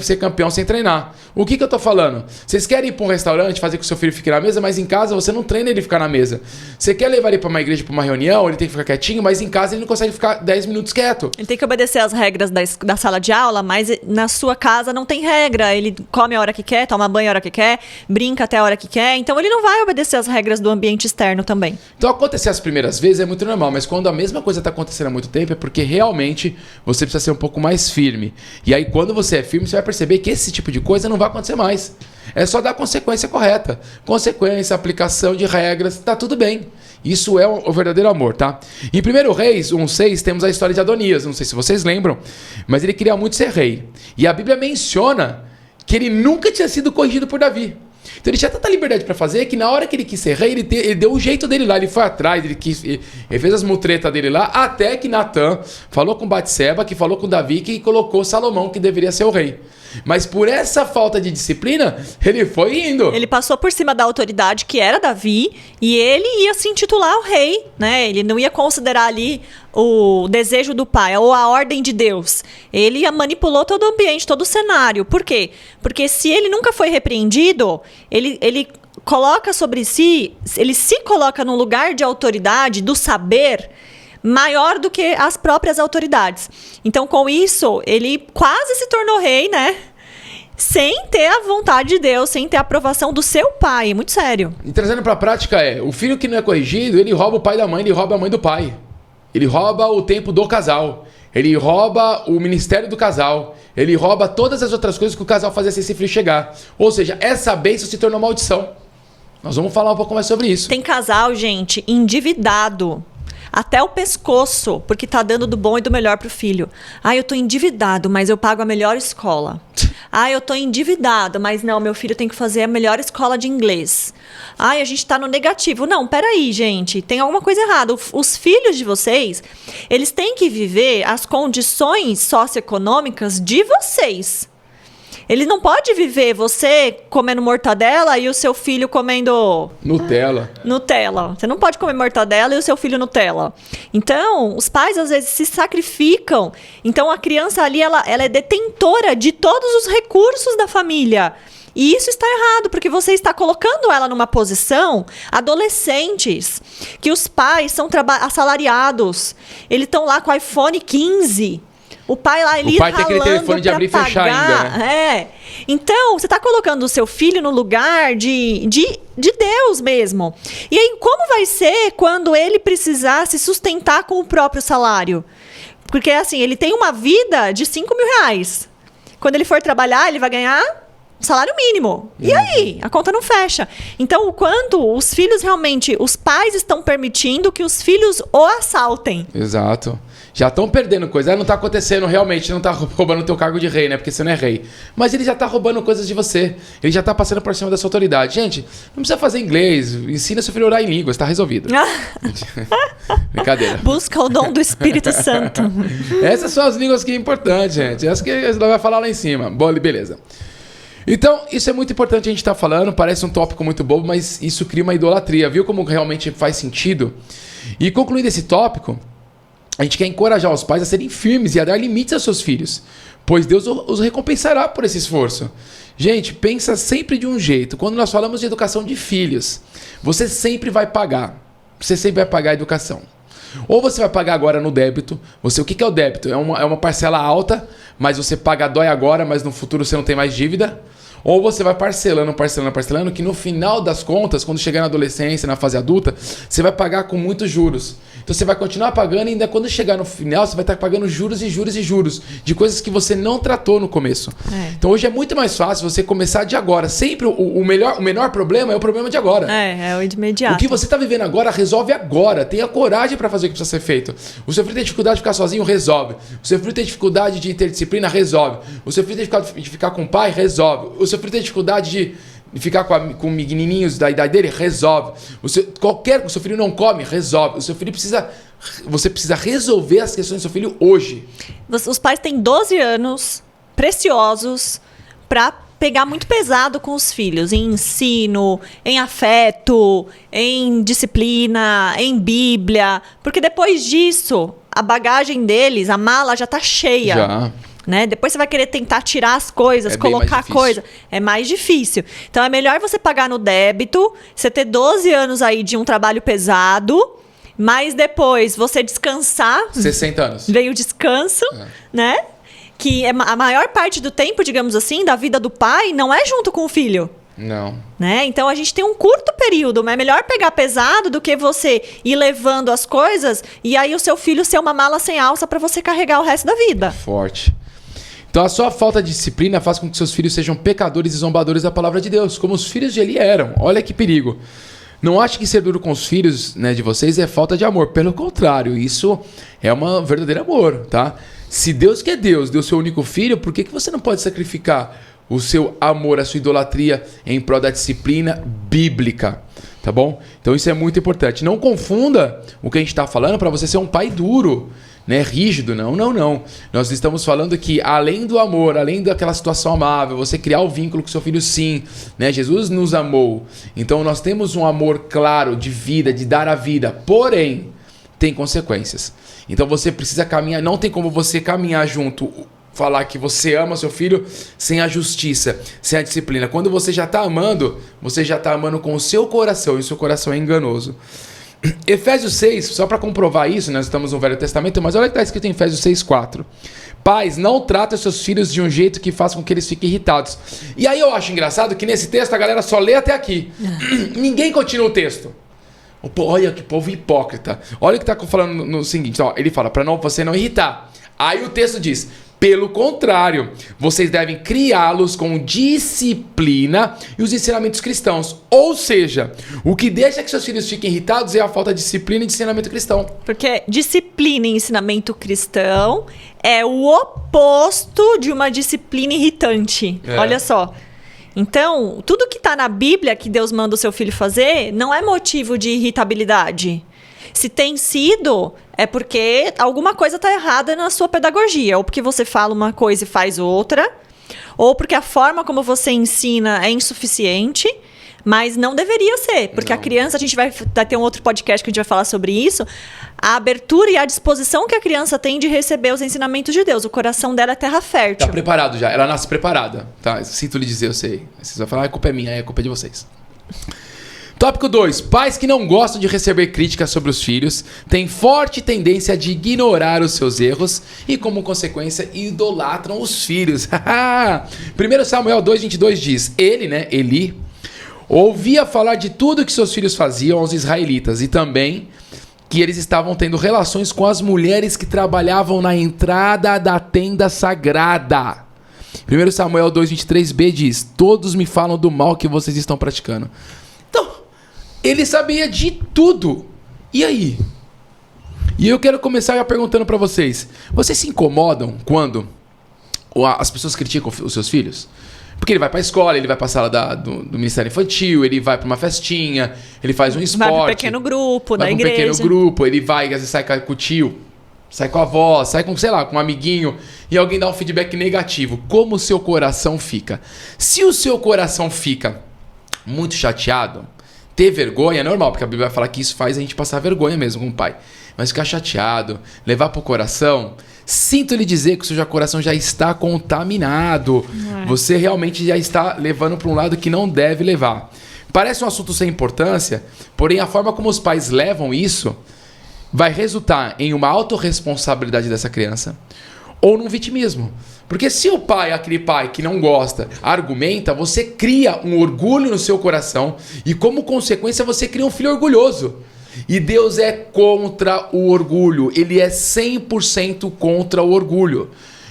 ser campeão sem treinar. O que eu tô falando? Vocês querem ir para um restaurante, fazer com que o seu filho fique na mesa, mas em casa você não treina ele ficar na mesa. Você quer levar ele para uma igreja, para uma reunião, ele tem que ficar quietinho, mas em casa ele não consegue ficar 10 minutos quieto. Ele tem que obedecer às regras da sala de aula, mas na sua casa não tem regra. Ele come a hora que quer, toma banho a hora que quer, brinca até a hora que quer. Então ele não vai obedecer às regras do ambiente externo também. Então acontecer as primeiras vezes é muito normal, mas quando a mesma coisa está acontecendo há muito tempo é porque realmente você precisa ser um pouco mais firme. E aí quando você é firme, você vai perceber que esse tipo de coisa não vai acontecer mais. É só dar a consequência correta. Consequência, aplicação de regras, tá tudo bem. Isso é o verdadeiro amor, tá? Em 1 Reis 1:6 temos a história de Adonias, não sei se vocês lembram, mas ele queria muito ser rei. E a Bíblia menciona que ele nunca tinha sido corrigido por Davi. Então ele tinha tanta liberdade para fazer que na hora que ele quis ser rei, ele deu o jeito dele lá, ele foi atrás, ele fez as mutretas dele lá, até que Natã falou com Batseba, que falou com Davi, que colocou Salomão, que deveria ser o rei. Mas por essa falta de disciplina, ele foi indo. Ele passou por cima da autoridade, que era Davi, e ele ia se intitular o rei, né? Ele não ia considerar ali o desejo do pai ou a ordem de Deus. Ele manipulou todo o ambiente, todo o cenário. Por quê? Porque se ele nunca foi repreendido, ele coloca sobre si, ele se coloca num lugar de autoridade, do saber, maior do que as próprias autoridades. Então, com isso, ele quase se tornou rei, né? Sem ter a vontade de Deus, sem ter a aprovação do seu pai. Muito sério. E trazendo pra prática o filho que não é corrigido, ele rouba o pai da mãe, ele rouba a mãe do pai. Ele rouba o tempo do casal. Ele rouba o ministério do casal. Ele rouba todas as outras coisas que o casal fazia sem esse filho chegar. Ou seja, essa bênção se tornou maldição. Nós vamos falar um pouco mais sobre isso. Tem casal, gente, endividado até o pescoço, porque tá dando do bom e do melhor pro filho. Eu tô endividado, mas eu pago a melhor escola. Eu tô endividado, mas não, meu filho tem que fazer a melhor escola de inglês. A gente tá no negativo. Não, peraí, gente, tem alguma coisa errada. Os filhos de vocês, eles têm que viver as condições socioeconômicas de vocês. Ele não pode viver você comendo mortadela e o seu filho comendo... Nutella. Você não pode comer mortadela e o seu filho Nutella. Então, os pais às vezes se sacrificam. Então, a criança ali, ela é detentora de todos os recursos da família. E isso está errado, porque você está colocando ela numa posição, adolescentes, que os pais são assalariados, eles estão lá com o iPhone 15, o pai lá, ele o pai tem aquele telefone de abrir e fechar ainda, né? Então, você está colocando o seu filho no lugar de Deus mesmo. E aí, como vai ser quando ele precisar se sustentar com o próprio salário? Porque, assim, ele tem uma vida de 5 mil reais. Quando ele for trabalhar, ele vai ganhar salário mínimo. E aí? A conta não fecha. Então, o quanto os filhos realmente... Os pais estão permitindo que os filhos o assaltem. Exato. Já estão perdendo coisa. Não está acontecendo realmente, não está roubando o teu cargo de rei, né? Porque você não é rei. Mas ele já está roubando coisas de você. Ele já está passando por cima da sua autoridade. Gente, não precisa fazer inglês. Ensina seu filho a orar em línguas, está resolvido. Brincadeira. Busca o dom do Espírito Santo. Essas são as línguas que é importante, gente. Essas que ela vai falar lá em cima. Bom, beleza. Então, isso é muito importante a gente estar falando. Parece um tópico muito bobo, mas isso cria uma idolatria. Viu como realmente faz sentido? E concluindo esse tópico, a gente quer encorajar os pais a serem firmes e a dar limites aos seus filhos, pois Deus os recompensará por esse esforço. Gente, pensa sempre de um jeito. Quando nós falamos de educação de filhos, você sempre vai pagar. Você sempre vai pagar a educação. Ou você vai pagar agora no débito. O que é o débito? É uma parcela alta, mas você paga dói agora, mas no futuro você não tem mais dívida. Ou você vai parcelando, que no final das contas, quando chegar na adolescência, na fase adulta, você vai pagar com muitos juros. Então você vai continuar pagando e ainda quando chegar no final, você vai estar pagando juros e juros e juros de coisas que você não tratou no começo. Então hoje é muito mais fácil você começar de agora. Sempre o menor problema é o problema de agora. É o de imediato. O que você está vivendo agora, resolve agora. Tenha coragem para fazer o que precisa ser feito. O seu filho tem dificuldade de ficar sozinho, resolve. O seu filho tem dificuldade de ter disciplina, resolve. O seu filho tem dificuldade de ficar com o pai, resolve. O seu filho tem dificuldade de ficar com menininhos da idade dele, resolve. O seu filho não come, resolve. O seu filho você precisa resolver as questões do seu filho hoje. Os pais têm 12 anos preciosos para pegar muito pesado com os filhos, em ensino, em afeto, em disciplina, em Bíblia, porque depois disso, a bagagem deles, a mala já tá cheia. Já. Né? Depois você vai querer tentar tirar as coisas, colocar coisa. É mais difícil. Então é melhor você pagar no débito, você ter 12 anos aí de um trabalho pesado, mas depois você descansar. 60 anos. Veio o descanso, né? Que é a maior parte do tempo, digamos assim, da vida do pai não é junto com o filho. Não. Né? Então a gente tem um curto período, mas é melhor pegar pesado do que você ir levando as coisas e aí o seu filho ser uma mala sem alça para você carregar o resto da vida. Forte. Então a sua falta de disciplina faz com que seus filhos sejam pecadores e zombadores da palavra de Deus, como os filhos de Eli eram. Olha que perigo. Não ache que ser duro com os filhos, né, de vocês é falta de amor. Pelo contrário, isso é um verdadeiro amor, tá? Se Deus que é Deus deu seu único filho, por que você não pode sacrificar o seu amor, a sua idolatria em prol da disciplina bíblica? Tá bom? Então isso é muito importante. Não confunda o que a gente está falando para você ser um pai duro, né, rígido. Não. Nós estamos falando que além do amor, além daquela situação amável, você criar o vínculo com seu filho, sim, né? Jesus nos amou. Então nós temos um amor claro de vida, de dar a vida. Porém, tem consequências. Então você precisa caminhar. Não tem como você caminhar junto, falar que você ama seu filho sem a justiça, sem a disciplina. Quando você já está amando com o seu coração, e o seu coração é enganoso. Efésios 6, só para comprovar isso, nós estamos no Velho Testamento, mas olha o que está escrito em Efésios 6:4. Pais, não tratem seus filhos de um jeito que faça com que eles fiquem irritados. E aí eu acho engraçado que nesse texto a galera só lê até aqui. Ninguém continua o texto. Olha que povo hipócrita. Olha o que está falando no seguinte, ó, ele fala, para você não irritar. Aí o texto diz, pelo contrário, vocês devem criá-los com disciplina e os ensinamentos cristãos. Ou seja, o que deixa que seus filhos fiquem irritados é a falta de disciplina e de ensinamento cristão. Porque disciplina e ensinamento cristão é o oposto de uma disciplina irritante. Olha só. Então, tudo que está na Bíblia que Deus manda o seu filho fazer não é motivo de irritabilidade. Se tem sido, é porque alguma coisa está errada na sua pedagogia. Ou porque você fala uma coisa e faz outra. Ou porque a forma como você ensina é insuficiente. Mas não deveria ser, porque a criança, a gente vai ter um outro podcast que a gente vai falar sobre isso, a abertura e a disposição que a criança tem de receber os ensinamentos de Deus. O coração dela é terra fértil. Tá preparado já, ela nasce preparada, tá? Sinto lhe dizer, eu sei. Vocês vão falar, a culpa é minha, a culpa é de vocês. Tópico 2. Pais que não gostam de receber críticas sobre os filhos têm forte tendência de ignorar os seus erros e, como consequência, idolatram os filhos. 1 Samuel 2,22 diz, Eli, ouvia falar de tudo que seus filhos faziam aos israelitas e também que eles estavam tendo relações com as mulheres que trabalhavam na entrada da tenda sagrada. 1 Samuel 2,23b diz, todos me falam do mal que vocês estão praticando. Então, ele sabia de tudo. E aí? E eu quero começar já perguntando pra vocês. Vocês se incomodam quando as pessoas criticam os seus filhos? Porque ele vai pra escola, ele vai pra sala do Ministério Infantil, ele vai pra uma festinha, ele faz um esporte. Vai pro pequeno grupo da igreja. Vai pro pequeno grupo, ele vai, às vezes sai com o tio, sai com a avó, sai com, sei lá, com um amiguinho, e alguém dá um feedback negativo. Como o seu coração fica? Se o seu coração fica muito chateado, ter vergonha é normal, porque a Bíblia vai falar que isso faz a gente passar vergonha mesmo com o pai. Mas ficar chateado, levar pro coração, sinto lhe dizer que o seu coração já está contaminado. Você realmente já está levando para um lado que não deve levar. Parece um assunto sem importância, porém a forma como os pais levam isso vai resultar em uma autorresponsabilidade dessa criança ou num vitimismo. Porque se o pai, aquele pai que não gosta, argumenta, você cria um orgulho no seu coração e, como consequência, você cria um filho orgulhoso. E Deus é contra o orgulho. Ele é 100% contra o orgulho.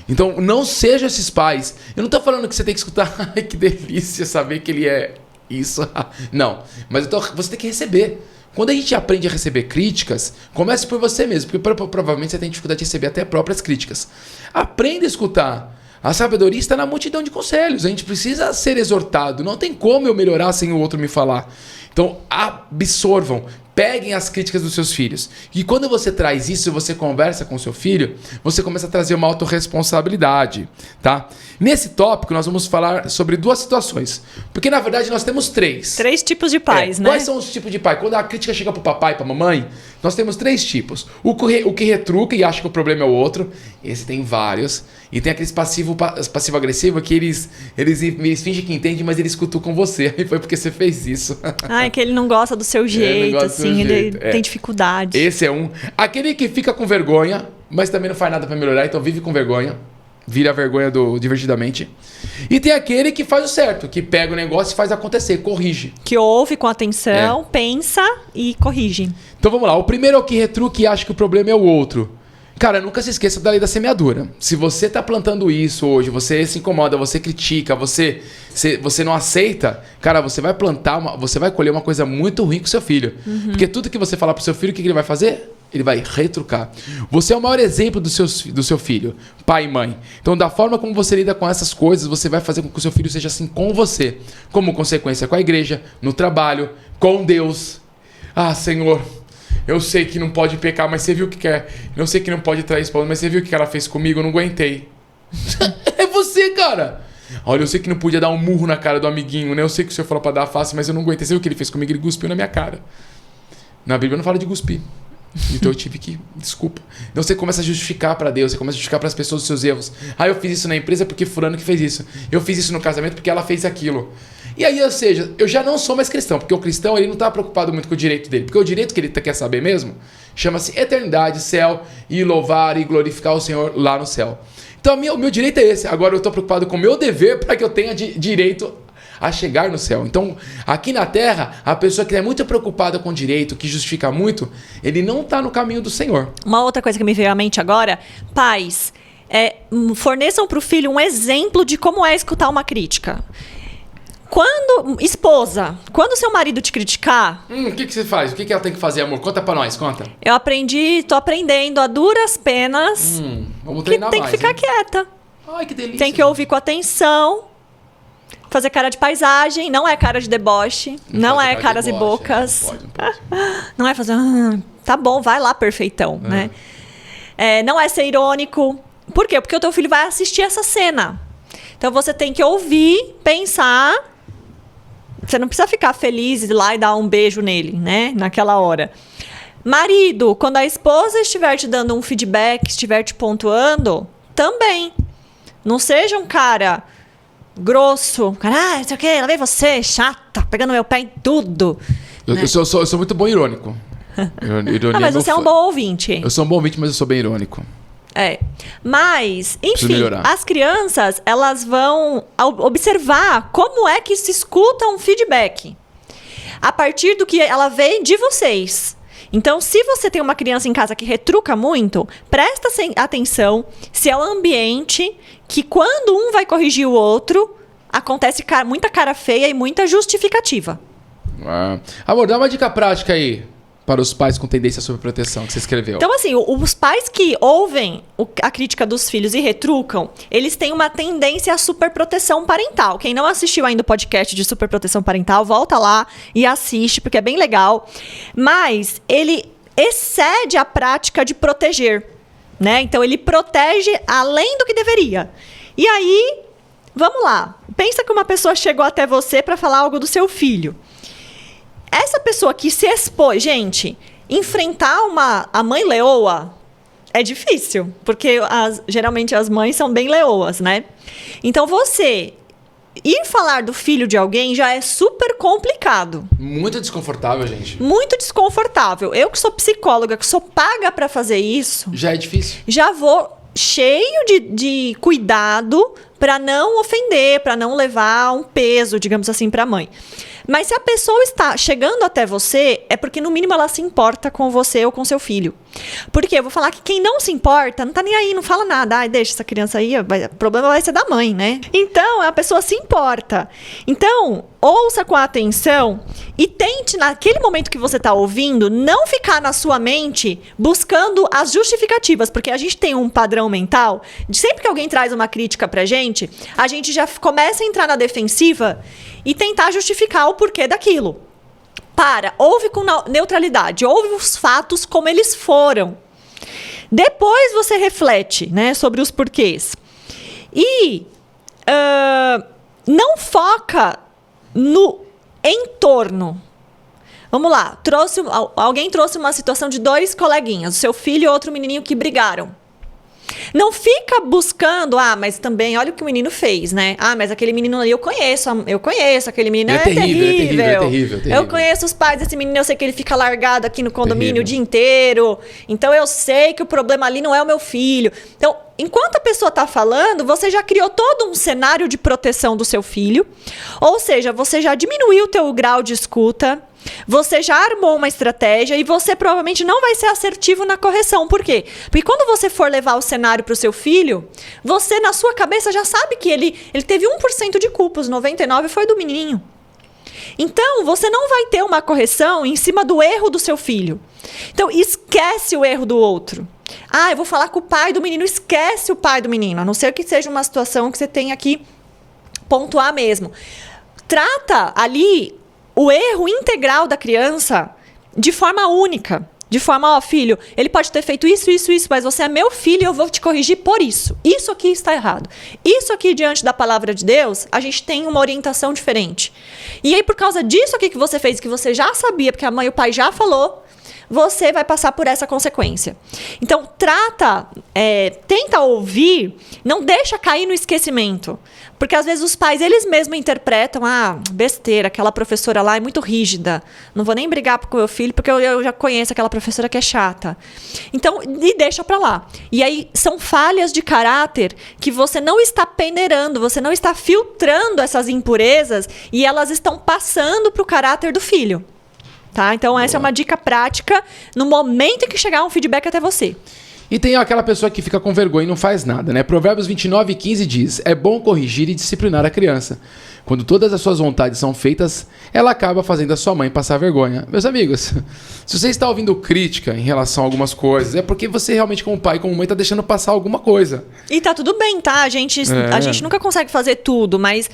Então, não sejam esses pais. Eu não estou falando que você tem que escutar, ai, que delícia saber que ele é isso. Não, mas você tem que receber. Quando a gente aprende a receber críticas, comece por você mesmo, porque provavelmente você tem dificuldade de receber até próprias críticas. Aprenda a escutar. A sabedoria está na multidão de conselhos. A gente precisa ser exortado. Não tem como eu melhorar sem o outro me falar. Então, absorvam. Peguem as críticas dos seus filhos. E quando você traz isso, você conversa com o seu filho, você começa a trazer uma autorresponsabilidade, tá? Nesse tópico, nós vamos falar sobre duas situações. Porque, na verdade, nós temos três. 3 tipos de pais, né? Quais são os tipos de pai? Quando a crítica chega pro papai e pra mamãe, nós temos 3 tipos. O que retruca e acha que o problema é o outro. Esse tem vários. E tem aqueles passivo-agressivo que eles fingem que entendem, mas eles cutucam você. E foi porque você fez isso. É que ele não gosta do seu jeito, assim, ele tem dificuldade. Esse é um. Aquele que fica com vergonha, mas também não faz nada pra melhorar, então vive com vergonha. Vira a vergonha do divertidamente. E tem aquele que faz o certo, que pega o negócio e faz acontecer, corrige. Que ouve com atenção, pensa e corrige. Então vamos lá. O primeiro é o que retruca e acha que o problema é o outro. Cara, nunca se esqueça da lei da semeadura. Se você tá plantando isso hoje, você se incomoda, você critica, você não aceita, cara, você vai plantar, você vai colher uma coisa muito ruim com seu filho. Porque tudo que você falar pro seu filho, o que ele vai fazer? Ele vai retrucar. Você é o maior exemplo do seu filho, pai e mãe. Então, da forma como você lida com essas coisas, você vai fazer com que o seu filho seja assim com você. Como consequência com a igreja, no trabalho, com Deus. Ah, Senhor, eu sei que não pode pecar, mas você viu o que quer. Eu sei que não pode trair a esposa, mas você viu o que ela fez comigo? Eu não aguentei. É você, cara. Olha, eu sei que não podia dar um murro na cara do amiguinho, né? Eu sei que o senhor falou pra dar a face, mas eu não aguentei. Você viu o que ele fez comigo? Ele cuspiu na minha cara. Na Bíblia não fala de cuspir. Então eu tive que... Desculpa. Então você começa a justificar pra Deus, você começa a justificar pras pessoas os seus erros. Ah, eu fiz isso na empresa porque fulano que fez isso. Eu fiz isso no casamento porque ela fez aquilo. E aí, ou seja, eu já não sou mais cristão, porque o cristão ele não tá preocupado muito com o direito dele. Porque o direito que ele quer saber mesmo chama-se eternidade, céu, e louvar e glorificar o Senhor lá no céu. Então o meu direito é esse. Agora eu tô preocupado com o meu dever para que eu tenha direito a chegar no céu. Então, aqui na terra, a pessoa que é muito preocupada com o direito, que justifica muito, ele não está no caminho do Senhor. Uma outra coisa que me veio à mente agora, pais, forneçam para o filho um exemplo de como é escutar uma crítica. Esposa, quando seu marido te criticar... O que você faz? O que ela tem que fazer, amor? Conta pra nós, conta. Tô aprendendo a duras penas vamos treinar que tem que ficar quieta. Ai, que delícia. Tem que ouvir com atenção, fazer cara de paisagem, não é cara de deboche, não é caras e bocas. Não pode. Não é fazer... tá bom, vai lá, perfeitão, né? Não é ser irônico. Por quê? Porque o teu filho vai assistir essa cena. Então você tem que ouvir, pensar Você não precisa ficar feliz lá e dar um beijo nele, né? Naquela hora. Marido, quando a esposa estiver te dando um feedback, estiver te pontuando, também. Não seja um cara grosso. Cara, não sei o que, lá vem você, chata, pegando meu pé em tudo. Né? Eu sou muito bom irônico. Ironia mas você é um bom ouvinte. Eu sou um bom ouvinte, mas eu sou bem irônico. Mas, enfim, as crianças, elas vão observar como é que se escuta um feedback. A partir do que ela vê de vocês. Então, se você tem uma criança em casa que retruca muito, presta atenção se é um ambiente que quando um vai corrigir o outro, acontece muita cara feia e muita justificativa. Amor, dá uma dica prática aí para os pais com tendência à sobreproteção que você escreveu. Então, assim, os pais que ouvem a crítica dos filhos e retrucam, eles têm uma tendência à superproteção parental. Quem não assistiu ainda o podcast de superproteção parental, volta lá e assiste, porque é bem legal. Mas ele excede a prática de proteger, né? Então, ele protege além do que deveria. E aí, vamos lá. Pensa que uma pessoa chegou até você para falar algo do seu filho. Essa pessoa que se expôs, gente, enfrentar a mãe leoa é difícil, porque geralmente as mães são bem leoas, né? Então você ir falar do filho de alguém já é super complicado. Muito desconfortável, gente. Muito desconfortável. Eu que sou psicóloga, que sou paga pra fazer isso... Já é difícil. Já vou cheio de cuidado pra não ofender, pra não levar um peso, digamos assim, pra mãe. Mas se a pessoa está chegando até você, é porque no mínimo ela se importa com você ou com seu filho. Porque eu vou falar que quem não se importa, não tá nem aí, não fala nada. Ai, deixa essa criança aí, o problema vai ser da mãe, né? Então, a pessoa se importa. Então, ouça com atenção e tente, naquele momento que você tá ouvindo, não ficar na sua mente buscando as justificativas. Porque a gente tem um padrão mental de sempre que alguém traz uma crítica pra gente, a gente já começa a entrar na defensiva e tentar justificar o porquê daquilo. Ouve com neutralidade, ouve os fatos como eles foram. Depois você reflete, né, sobre os porquês. E não foca no entorno. Vamos lá, alguém trouxe uma situação de 2 coleguinhas, o seu filho e outro menininho que brigaram. Não fica buscando, mas também, olha o que o menino fez, né? Mas aquele menino ali eu conheço, aquele menino é terrível. Eu conheço os pais desse menino, eu sei que ele fica largado aqui no condomínio o dia inteiro. Então eu sei que o problema ali não é o meu filho. Então, enquanto a pessoa está falando, você já criou todo um cenário de proteção do seu filho. Ou seja, você já diminuiu o teu grau de escuta. Você já armou uma estratégia e você provavelmente não vai ser assertivo na correção. Por quê? Porque quando você for levar o cenário para o seu filho, você na sua cabeça já sabe que ele teve 1% de culpa, os 99% foi do menininho. Então, você não vai ter uma correção em cima do erro do seu filho. Então, esquece o erro do outro. Eu vou falar com o pai do menino, esquece o pai do menino, a não ser que seja uma situação que você tenha que pontuar mesmo. Trata ali o erro integral da criança de forma única. De forma, filho, ele pode ter feito isso, mas você é meu filho e eu vou te corrigir por isso. Isso aqui está errado. Isso aqui, diante da palavra de Deus, a gente tem uma orientação diferente. E aí, por causa disso aqui que você fez, que você já sabia, porque a mãe e o pai já falou, você vai passar por essa consequência. Então, tenta ouvir, não deixa cair no esquecimento. Porque às vezes os pais, eles mesmos interpretam, besteira, aquela professora lá é muito rígida. Não vou nem brigar com o meu filho, porque eu já conheço aquela professora que é chata. Então, e deixa pra lá. E aí, são falhas de caráter que você não está peneirando, você não está filtrando essas impurezas e elas estão passando pro caráter do filho. Tá? Então, essa é uma dica prática no momento em que chegar um feedback até você. E tem aquela pessoa que fica com vergonha e não faz nada, né? Provérbios 29:15 diz: é bom corrigir e disciplinar a criança. Quando todas as suas vontades são feitas, ela acaba fazendo a sua mãe passar vergonha. Meus amigos, se você está ouvindo crítica em relação a algumas coisas, é porque você realmente, como pai e como mãe, está deixando passar alguma coisa. E tá tudo bem, tá? A gente nunca consegue fazer tudo, mas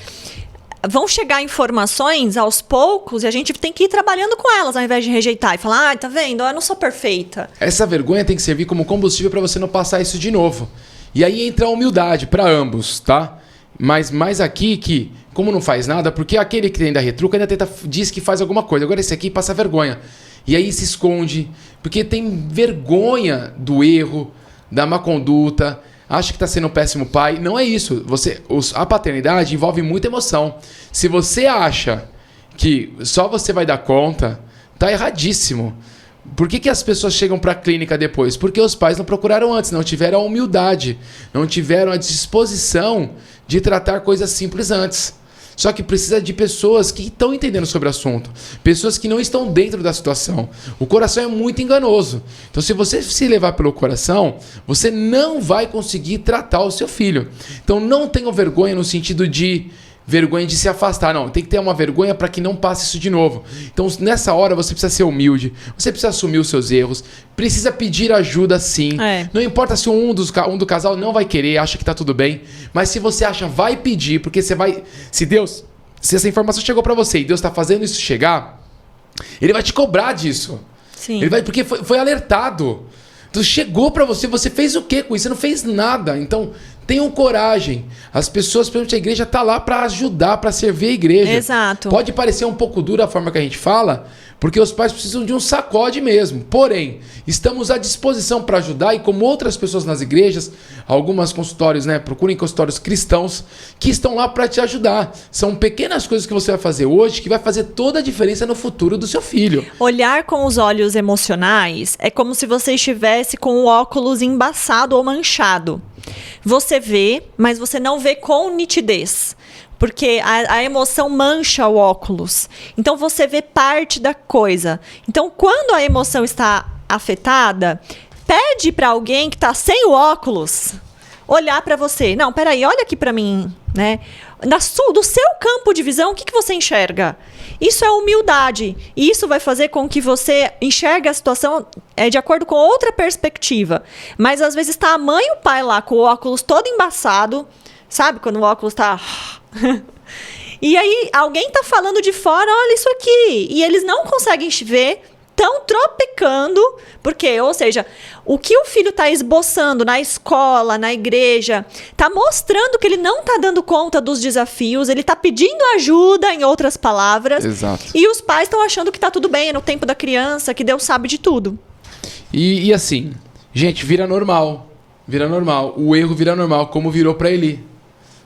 vão chegar informações aos poucos e a gente tem que ir trabalhando com elas ao invés de rejeitar e falar, tá vendo? Eu não sou perfeita. Essa vergonha tem que servir como combustível para você não passar isso de novo. E aí entra a humildade para ambos, tá? Mas mais aqui que como não faz nada, porque aquele que ainda retruca ainda diz que faz alguma coisa. Agora esse aqui passa vergonha. E aí se esconde, porque tem vergonha do erro, da má conduta, acha que está sendo um péssimo pai. Não é isso. A paternidade envolve muita emoção. Se você acha que só você vai dar conta, tá erradíssimo. Por que as pessoas chegam para a clínica depois? Porque os pais não procuraram antes, não tiveram a humildade, não tiveram a disposição de tratar coisas simples antes. Só que precisa de pessoas que estão entendendo sobre o assunto. Pessoas que não estão dentro da situação. O coração é muito enganoso. Então, se você se levar pelo coração, você não vai conseguir tratar o seu filho. Então, não tenham vergonha no sentido de vergonha de se afastar. Não, tem que ter uma vergonha para que não passe isso de novo. Então, nessa hora, você precisa ser humilde. Você precisa assumir os seus erros. Precisa pedir ajuda, sim. Não importa se um do casal não vai querer, acha que tá tudo bem. Mas se você acha, vai pedir. Porque você vai... Se essa informação chegou para você e Deus tá fazendo isso chegar, Ele vai te cobrar disso. Sim. Ele vai, porque foi alertado. Então, chegou para você, você fez o quê com isso? Você não fez nada. Então... tenham coragem. As pessoas, principalmente a igreja, está lá para ajudar, para servir a igreja. Exato. Pode parecer um pouco dura a forma que a gente fala, porque os pais precisam de um sacode mesmo. Porém, estamos à disposição para ajudar e como outras pessoas nas igrejas, algumas consultórios, procurem consultórios cristãos que estão lá para te ajudar. São pequenas coisas que você vai fazer hoje que vai fazer toda a diferença no futuro do seu filho. Olhar com os olhos emocionais é como se você estivesse com o óculos embaçado ou manchado. Você vê, mas você não vê com nitidez. Porque a emoção mancha o óculos. Então, você vê parte da coisa. Então, quando a emoção está afetada, pede para alguém que está sem o óculos olhar para você. Não, peraí, olha aqui para mim. Do seu campo de visão, o que você enxerga? Isso é humildade. E isso vai fazer com que você enxergue a situação de acordo com outra perspectiva. Mas, às vezes, está a mãe e o pai lá com o óculos todo embaçado. Sabe? Quando o óculos está... E aí, alguém está falando de fora, olha isso aqui. E eles não conseguem ver, estão tropecando. Porque, ou seja, o que o filho está esboçando na escola, na igreja, está mostrando que ele não está dando conta dos desafios, ele está pedindo ajuda, em outras palavras. Exato. E os pais estão achando que está tudo bem, é no tempo da criança, que Deus sabe de tudo. E assim, gente, vira normal. Vira normal. O erro vira normal, como virou para Eli.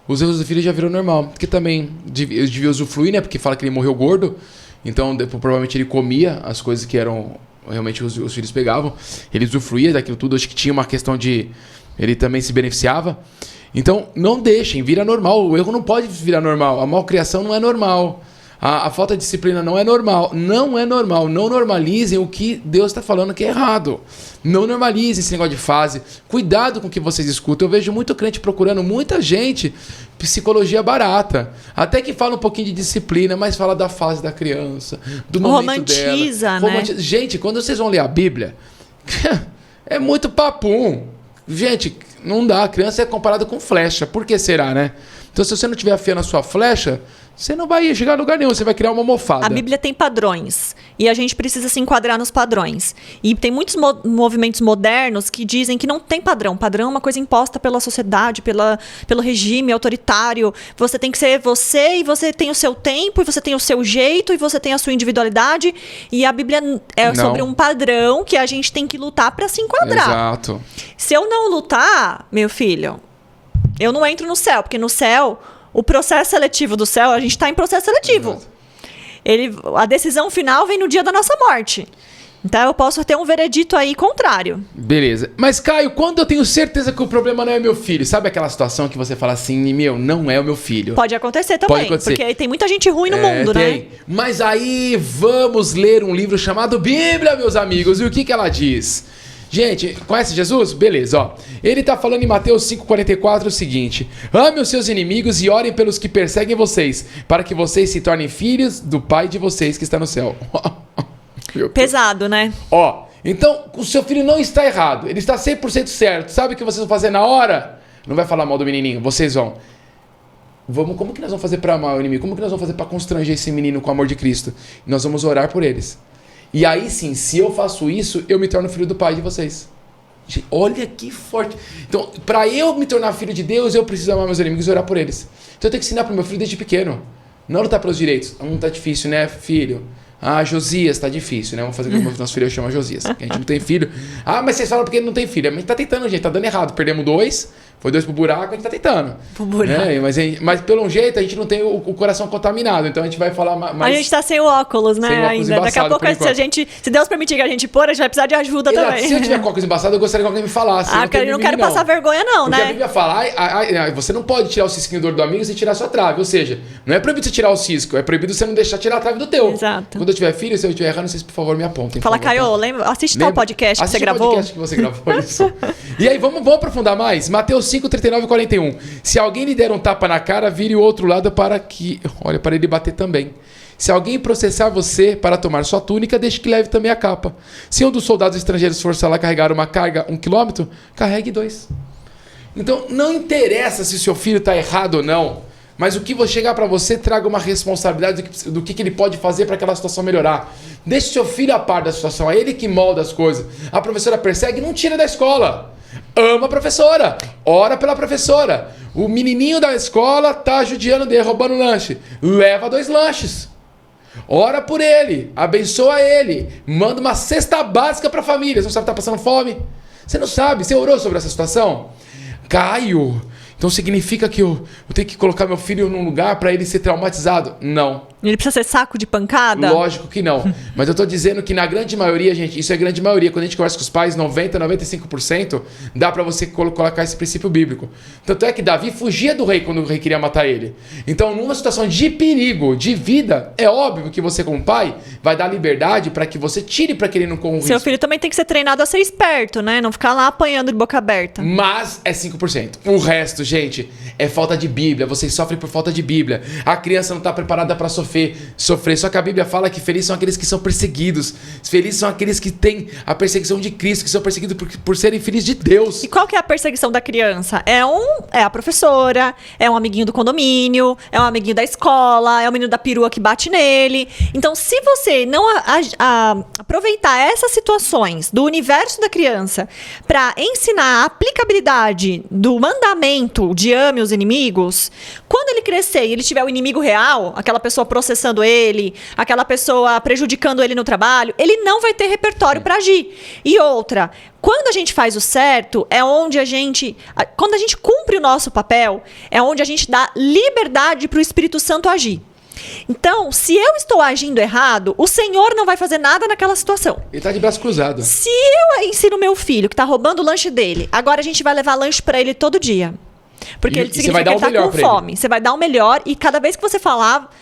Os erros do filho já viram normal. Porque também eu devia usufruir, Porque fala que ele morreu gordo. Então, provavelmente ele comia as coisas que eram... Realmente os filhos pegavam. Ele usufruía daquilo tudo. Acho que tinha uma questão de... Ele também se beneficiava. Então, não deixem. Vira normal. O erro não pode virar normal. A malcriação não é normal. A falta de disciplina não é normal. Não é normal. Não normalizem o que Deus está falando que é errado. Não normalizem esse negócio de fase. Cuidado com o que vocês escutam. Eu vejo muito crente procurando, muita gente, psicologia barata. Até que fala um pouquinho de disciplina, mas fala da fase da criança, do momento romantiza, dela. né? Gente, quando vocês vão ler a Bíblia, é muito papum. Gente, não dá. A criança é comparada com flecha. Por que será, né? Então, se você não tiver afiando a sua flecha, você não vai chegar a lugar nenhum, você vai criar uma mofada. A Bíblia tem padrões e a gente precisa se enquadrar nos padrões. E tem muitos movimentos modernos que dizem que não tem padrão. Padrão é uma coisa imposta pela sociedade, pelo regime autoritário. Você tem que ser você e você tem o seu tempo e você tem o seu jeito e você tem a sua individualidade. E a Bíblia é sobre um padrão que a gente tem que lutar para se enquadrar. Exato. Se eu não lutar, meu filho, eu não entro no céu, porque no céu... O processo seletivo do céu, a gente está em processo seletivo. A decisão final vem no dia da nossa morte. Então eu posso ter um veredito aí contrário. Beleza. Mas, Caio, quando eu tenho certeza que o problema não é meu filho, sabe aquela situação que você fala assim, não é o meu filho? Pode acontecer também, porque tem muita gente ruim no mundo, tem. né? Mas aí vamos ler um livro chamado Bíblia, meus amigos. E o que ela diz? Gente, conhece Jesus? Beleza, ó. Ele tá falando em Mateus 5,44 o seguinte: ame os seus inimigos e orem pelos que perseguem vocês, para que vocês se tornem filhos do Pai de vocês que está no céu. Pesado, né? Ó, então o seu filho não está errado, ele está 100% certo. Sabe o que vocês vão fazer na hora? Não vai falar mal do menininho, vocês vão. Como que nós vamos fazer para amar o inimigo? Como que nós vamos fazer para constranger esse menino com o amor de Cristo? Nós vamos orar por eles. E aí sim, se eu faço isso, eu me torno filho do Pai de vocês. Olha que forte. Então, para eu me tornar filho de Deus, eu preciso amar meus inimigos e orar por eles. Então eu tenho que ensinar pro meu filho desde pequeno. Não lutar pelos direitos. Tá difícil, né, filho? Josias, tá difícil, né? Vamos fazer que o nosso filho chama Josias. A gente não tem filho. Mas vocês falam porque ele não tem filho. A gente tá tentando, gente. Tá dando errado. Perdemos 2. Foi 2 pro buraco, a gente tá tentando. Pro buraco. Mas pelo jeito a gente não tem o coração contaminado. Então a gente vai falar mais... A gente tá sem o óculos, né? Sem o óculos ainda. Daqui a pouco, se Deus permitir que a gente pôr, a gente vai precisar de ajuda também. Se eu tiver óculos embaçados, eu gostaria que alguém me falasse. Porque eu não quero passar vergonha, não, porque né? a Bíblia fala, você não pode tirar o cisquinho do olho do amigo sem tirar a sua trave. Ou seja, não é proibido você tirar o cisco, é proibido você não deixar tirar a trave do teu. Exato. Quando eu tiver filho, se eu estiver errando, vocês, por favor, me apontem. Fala, Caio, assiste tal podcast que você gravou. Assiste o podcast que você gravou, isso. E aí, vamos aprofundar mais? Mateus 5, 39 e 41. Se alguém lhe der um tapa na cara, vire o outro lado para ele bater também. Se alguém processar você para tomar sua túnica, deixe que leve também a capa. Se um dos soldados estrangeiros forçar lá carregar uma carga 1 quilômetro, carregue 2. Então, não interessa se o seu filho está errado ou não, mas o que vou chegar para você traga uma responsabilidade do que ele pode fazer para aquela situação melhorar. Deixe seu filho a par da situação, é ele que molda as coisas. A professora persegue, não tira da escola. Ama a professora, ora pela professora. O menininho da escola tá judiando dele, roubando lanche. Leva 2 lanches. Ora por ele, abençoa ele. Manda uma cesta básica pra família. Você não sabe que tá passando fome? Você não sabe? Você orou sobre essa situação? Caio, então significa que eu tenho que colocar meu filho num lugar para ele ser traumatizado? Não. Ele precisa ser saco de pancada? Lógico que não. Mas eu tô dizendo que na grande maioria, gente, isso é grande maioria. Quando a gente conversa com os pais, 90, 95%, dá pra você colocar esse princípio bíblico. Tanto é que Davi fugia do rei quando o rei queria matar ele. Então, numa situação de perigo, de vida, é óbvio que você, como pai, vai dar liberdade pra que você tire pra que ele não corra um risco. Seu filho também tem que ser treinado a ser esperto, né? Não ficar lá apanhando de boca aberta. Mas é 5%. O resto, gente, é falta de Bíblia. Vocês sofrem por falta de Bíblia. A criança não tá preparada pra sofrer. Só que a Bíblia fala que felizes são aqueles que são perseguidos. Felizes são aqueles que têm a perseguição de Cristo, que são perseguidos por serem filhos de Deus. E qual que é a perseguição da criança? É a professora, é um amiguinho do condomínio, é um amiguinho da escola, é o menino da perua que bate nele. Então, se você não aproveitar essas situações do universo da criança para ensinar a aplicabilidade do mandamento de ame os inimigos, quando ele crescer e ele tiver o inimigo real, aquela pessoa processando ele, aquela pessoa prejudicando ele no trabalho, ele não vai ter repertório para agir. E outra, quando a gente faz o certo, é onde quando a gente cumpre o nosso papel, é onde a gente dá liberdade para o Espírito Santo agir. Então, se eu estou agindo errado, o Senhor não vai fazer nada naquela situação. Ele tá de braço cruzado. Se eu ensino meu filho que tá roubando o lanche dele, agora a gente vai levar lanche para ele todo dia. Porque ele significa que ele tá com fome. Você vai dar o melhor e cada vez que você falar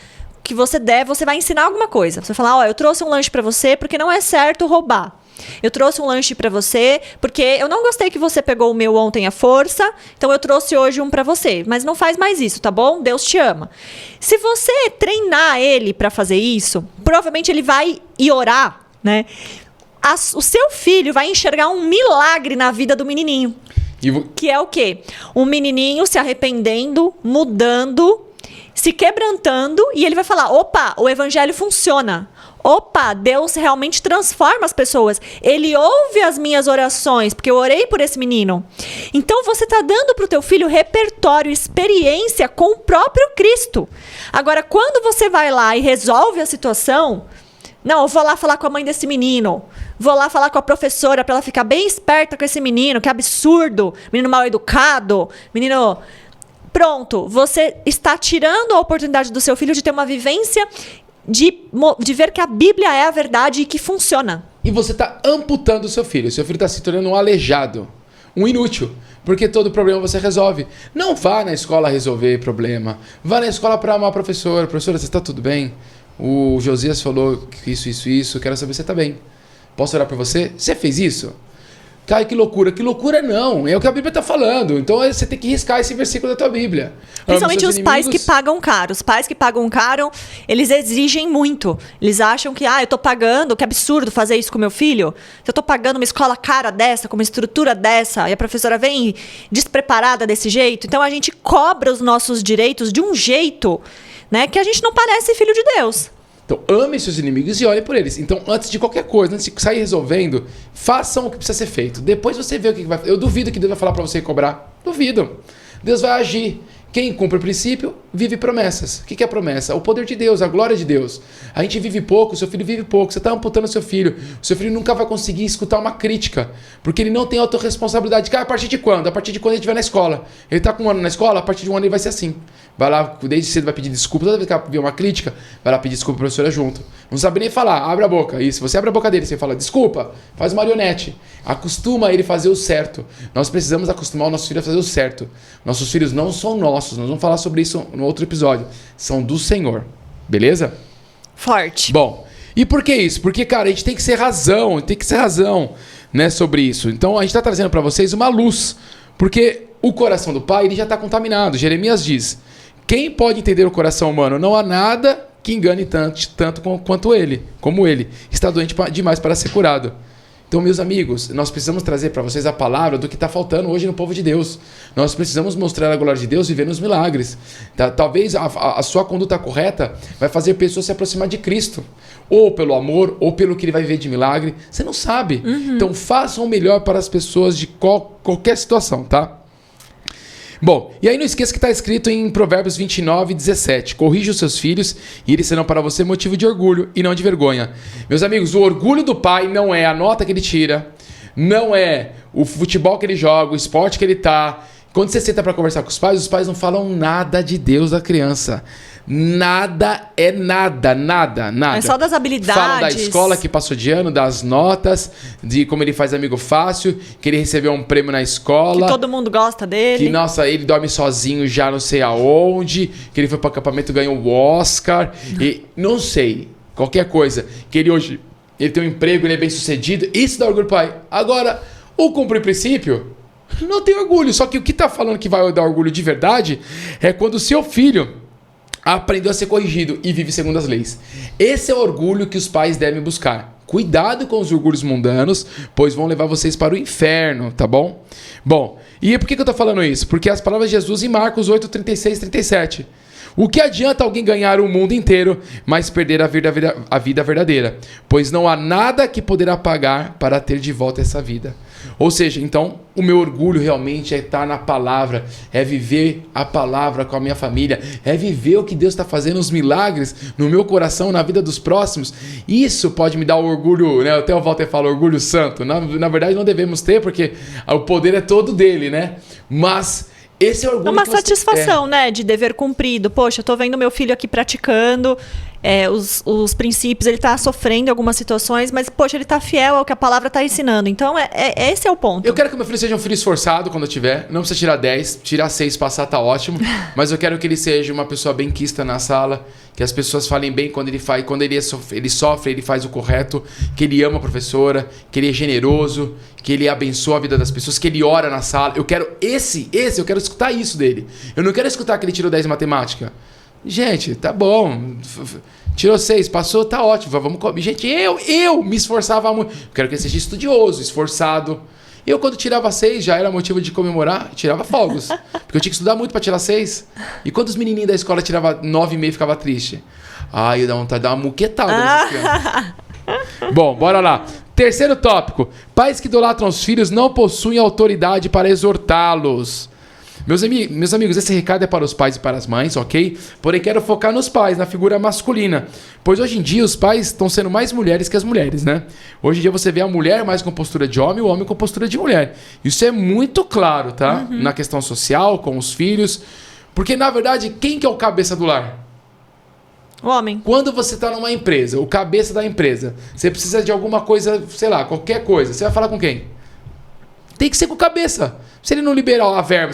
que você der, você vai ensinar alguma coisa. Você vai falar, eu trouxe um lanche pra você porque não é certo roubar. Eu trouxe um lanche pra você porque eu não gostei que você pegou o meu ontem à força, então eu trouxe hoje um pra você. Mas não faz mais isso, tá bom? Deus te ama. Se você treinar ele pra fazer isso, provavelmente ele vai orar, né? O seu filho vai enxergar um milagre na vida do menininho. Que é o quê? Um menininho se arrependendo, mudando, se quebrantando, e ele vai falar, opa, o evangelho funciona. Opa, Deus realmente transforma as pessoas. Ele ouve as minhas orações, porque eu orei por esse menino. Então você está dando para o teu filho repertório, experiência com o próprio Cristo. Agora, quando você vai lá e resolve a situação, não, eu vou lá falar com a mãe desse menino. Vou lá falar com a professora para ela ficar bem esperta com esse menino, que absurdo, menino mal educado, menino... Pronto, você está tirando a oportunidade do seu filho de ter uma vivência de ver que a Bíblia é a verdade e que funciona. E você está amputando o seu filho. O seu filho está se tornando um aleijado, um inútil, porque todo problema você resolve. Não vá na escola resolver problema. Vá na escola para amar a professora. Professora, você está tudo bem? O Josias falou isso. Quero saber se você está bem. Posso orar por você? Você fez isso? Cara, que loucura. Que loucura não. É o que a Bíblia está falando. Então você tem que riscar esse versículo da tua Bíblia. Principalmente os pais que pagam caro. Os pais que pagam caro, eles exigem muito. Eles acham que, eu tô pagando, que absurdo fazer isso com meu filho. Eu tô pagando uma escola cara dessa, com uma estrutura dessa, e a professora vem despreparada desse jeito. Então a gente cobra os nossos direitos de um jeito, né, que a gente não parece filho de Deus. Então, ame seus inimigos e olhe por eles. Então, antes de qualquer coisa, antes de sair resolvendo, façam o que precisa ser feito. Depois você vê o que vai... Eu duvido que Deus vai falar para você cobrar. Duvido. Deus vai agir. Quem cumpre o princípio, vive promessas. O que é promessa? O poder de Deus, a glória de Deus. A gente vive pouco, seu filho vive pouco. Você está amputando seu filho. O seu filho nunca vai conseguir escutar uma crítica, porque ele não tem autorresponsabilidade. Cara, a partir de quando? A partir de quando ele estiver na escola. Ele está com um ano na escola, a partir de um ano ele vai ser assim. Vai lá, desde cedo vai pedir desculpa. Toda vez que vier uma crítica, vai lá pedir desculpa para a professora junto. Não sabe nem falar, abre a boca. E se você abre a boca dele, você fala, desculpa, faz marionete. Acostuma ele fazer o certo. Nós precisamos acostumar o nosso filho a fazer o certo. Nossos filhos não são nossos. Nós vamos falar sobre isso no outro episódio. São do Senhor. Beleza? Forte. Bom, e por que isso? Porque, cara, a gente tem que ser razão, né, sobre isso. Então, a gente está trazendo para vocês uma luz. Porque o coração do pai, ele já está contaminado. Jeremias diz, quem pode entender o coração humano? Não há nada que engane tanto quanto ele, como ele. Está doente demais para ser curado. Então, meus amigos, nós precisamos trazer para vocês a palavra do que está faltando hoje no povo de Deus. Nós precisamos mostrar a glória de Deus vivendo os milagres. Talvez a sua conduta correta vai fazer pessoas se aproximar de Cristo. Ou pelo amor, ou pelo que ele vai viver de milagre. Você não sabe. Então, façam o melhor para as pessoas de qualquer situação, tá? Bom, e aí não esqueça que está escrito em Provérbios 29:17. Corrija os seus filhos e eles serão para você motivo de orgulho e não de vergonha. Meus amigos, o orgulho do pai não é a nota que ele tira, não é o futebol que ele joga, o esporte que ele tá. Quando você senta para conversar com os pais não falam nada de Deus da criança. Nada. É só das habilidades. Fala da escola que passou de ano, das notas, de como ele faz amigo fácil, que ele recebeu um prêmio na escola. Que todo mundo gosta dele. Que, nossa, ele dorme sozinho já não sei aonde, que ele foi para acampamento e ganhou o Oscar. E não sei, qualquer coisa. Que ele hoje ele tem um emprego, ele é bem sucedido. Isso dá orgulho, pai. Agora, o cumprir princípio, não tem orgulho. Só que o que tá falando que vai dar orgulho de verdade é quando o seu filho aprendeu a ser corrigido e vive segundo as leis. Esse é o orgulho que os pais devem buscar. Cuidado com os orgulhos mundanos, pois vão levar vocês para o inferno, tá bom? Bom, e por que eu tô falando isso? Porque as palavras de Jesus em Marcos 8:36-37. O que adianta alguém ganhar o mundo inteiro, mas perder a vida verdadeira? Pois não há nada que poderá pagar para ter de volta essa vida. Ou seja, então, o meu orgulho realmente é estar na palavra, é viver a palavra com a minha família, é viver o que Deus está fazendo, os milagres no meu coração, na vida dos próximos. Isso pode me dar o orgulho, né? Até o Walter fala, orgulho santo. Na verdade, não devemos ter, porque o poder é todo dele, né? Mas esse é o orgulho. É uma satisfação, né? De dever cumprido. Poxa, eu tô vendo meu filho aqui praticando os princípios, ele tá sofrendo em algumas situações, mas, poxa, ele tá fiel ao que a palavra tá ensinando. Então, esse é o ponto. Eu quero que meu filho seja um filho esforçado quando eu tiver. Não precisa tirar 10, tirar 6, passar tá ótimo. Mas eu quero que ele seja uma pessoa benquista na sala, que as pessoas falem bem quando ele faz, quando ele sofre, ele faz o correto, que ele ama a professora, que ele é generoso, que ele abençoa a vida das pessoas, que ele ora na sala. Eu quero eu quero escutar isso dele. Eu não quero escutar que ele tirou 10 em matemática. Gente, tá bom. Tirou 6, passou, tá ótimo. Vamos comer. Gente, eu me esforçava muito. Eu quero que ele seja estudioso, esforçado. Eu, quando tirava 6, já era motivo de comemorar, tirava fogos. Porque eu tinha que estudar muito pra tirar 6. E quando os menininhos da escola tiravam 9,5 e ficava triste? Ai, eu dava vontade de dar uma muquetada nessas crianças. Bom, bora lá. Terceiro tópico. Pais que idolatram os filhos não possuem autoridade para exortá-los. Meus amigos, esse recado é para os pais e para as mães, ok? Porém, quero focar nos pais, na figura masculina. Pois hoje em dia os pais estão sendo mais mulheres que as mulheres, né? Hoje em dia você vê a mulher mais com postura de homem e o homem com postura de mulher. Isso é muito claro, tá? Na questão social, com os filhos. Porque, na verdade, quem que é o cabeça do lar? O homem. Quando você está numa empresa, o cabeça da empresa, você precisa de alguma coisa, sei lá, qualquer coisa. Você vai falar com quem? Tem que ser com o cabeça. Se ele não liberar a verba,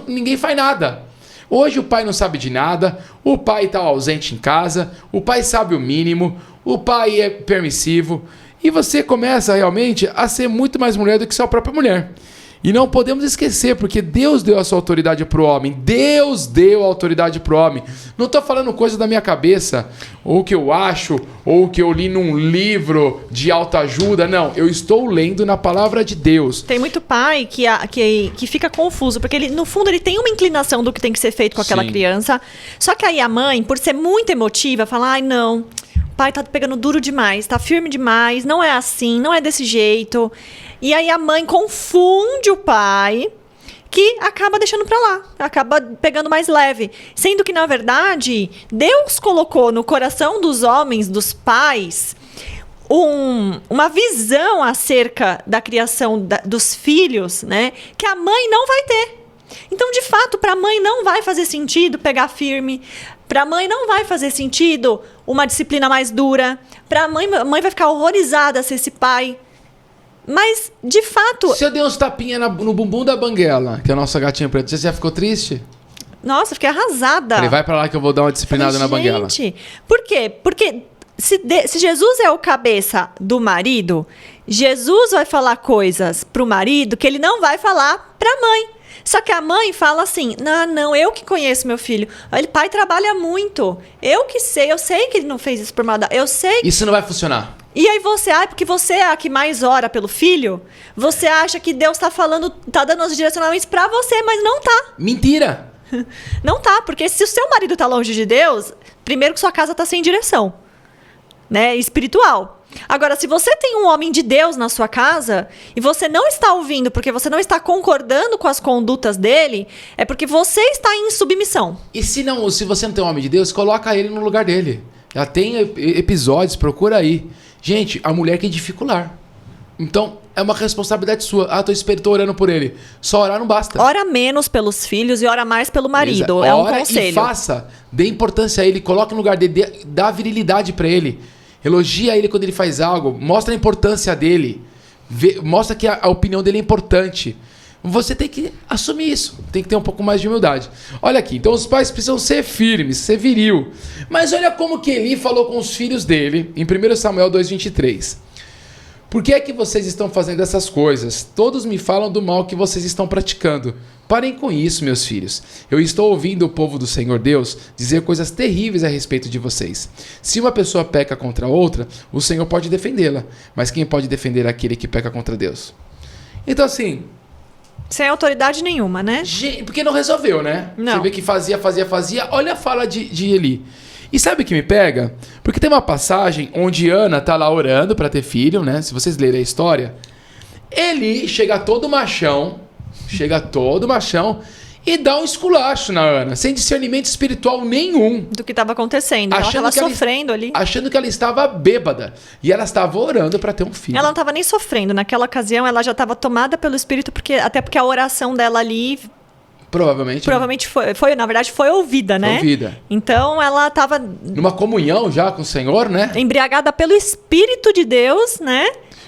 ninguém faz nada. Hoje o pai não sabe de nada, o pai está ausente em casa, o pai sabe o mínimo, o pai é permissivo. E você começa realmente a ser muito mais mulher do que sua própria mulher. E não podemos esquecer, porque Deus deu a sua autoridade para o homem. Deus deu a autoridade para o homem. Não estou falando coisa da minha cabeça, ou que eu acho, ou que eu li num livro de autoajuda. Não, eu estou lendo na palavra de Deus. Tem muito pai que fica confuso, porque ele, no fundo ele tem uma inclinação do que tem que ser feito com aquela criança. Só que aí a mãe, por ser muito emotiva, fala, ai não, pai tá pegando duro demais, tá firme demais, não é assim, não é desse jeito. E aí a mãe confunde o pai, que acaba deixando pra lá, acaba pegando mais leve. Sendo que, na verdade, Deus colocou no coração dos homens, dos pais, uma visão acerca da criação dos filhos, né? Que a mãe não vai ter. Então, de fato, pra mãe não vai fazer sentido pegar firme. Pra mãe não vai fazer sentido uma disciplina mais dura. Pra mãe vai ficar horrorizada se esse pai... Mas, de fato... Se eu dei uns tapinhas no bumbum da Banguela, que é a nossa gatinha preta, você já ficou triste? Nossa, fiquei arrasada. Falei, vai pra lá que eu vou dar uma disciplinada na Banguela. Gente, por quê? Porque se Jesus é o cabeça do marido, Jesus vai falar coisas pro marido que ele não vai falar pra mãe. Só que a mãe fala assim, não, eu que conheço meu filho. Ele, pai, trabalha muito. Eu que sei, eu sei que ele não fez isso por maldade. Eu sei... Isso não vai funcionar. E aí porque você é a que mais ora pelo filho, você acha que Deus tá falando, tá dando os direcionamentos pra você, mas não tá. Mentira! Não tá, porque se o seu marido tá longe de Deus, primeiro que sua casa tá sem direção, né, espiritual. Agora, se você tem um homem de Deus na sua casa e você não está ouvindo porque você não está concordando com as condutas dele, é porque você está em submissão. E se você não tem um homem de Deus, coloca ele no lugar dele. Já tem episódios, procura aí. Gente, a mulher que edifica o lar. Então, é uma responsabilidade sua. tô orando por ele. Só orar não basta. Ora menos pelos filhos e ora mais pelo marido. É um conselho. E dê importância a ele, coloque no lugar dele, dá virilidade pra ele. Elogia ele quando ele faz algo, mostra a importância dele. Mostra que a opinião dele é importante. Você tem que assumir isso. Tem que ter um pouco mais de humildade. Olha aqui, então os pais precisam ser firmes, ser viril. Mas olha como que Eli falou com os filhos dele em 1 Samuel 2,23. Por que é que vocês estão fazendo essas coisas? Todos me falam do mal que vocês estão praticando. Parem com isso, meus filhos. Eu estou ouvindo o povo do Senhor Deus dizer coisas terríveis a respeito de vocês. Se uma pessoa peca contra outra, o Senhor pode defendê-la. Mas quem pode defender aquele que peca contra Deus? Então assim... Sem autoridade nenhuma, né? Porque não resolveu, né? Não. Você vê que fazia. Olha a fala de Eli. E sabe o que me pega? Porque tem uma passagem onde Ana tá lá orando pra ter filho, né? Se vocês lerem a história. Eli chega todo machão e dá um esculacho na Ana, sem discernimento espiritual nenhum. Do que estava acontecendo. Ela estava sofrendo ali. Achando que ela estava bêbada. E ela estava orando para ter um filho. Ela não estava nem sofrendo. Naquela ocasião, ela já estava tomada pelo Espírito, até porque a oração dela ali... Provavelmente na verdade, foi ouvida, né? Ouvida. Então, ela estava... Numa comunhão já com o Senhor, né? Embriagada pelo Espírito de Deus, né?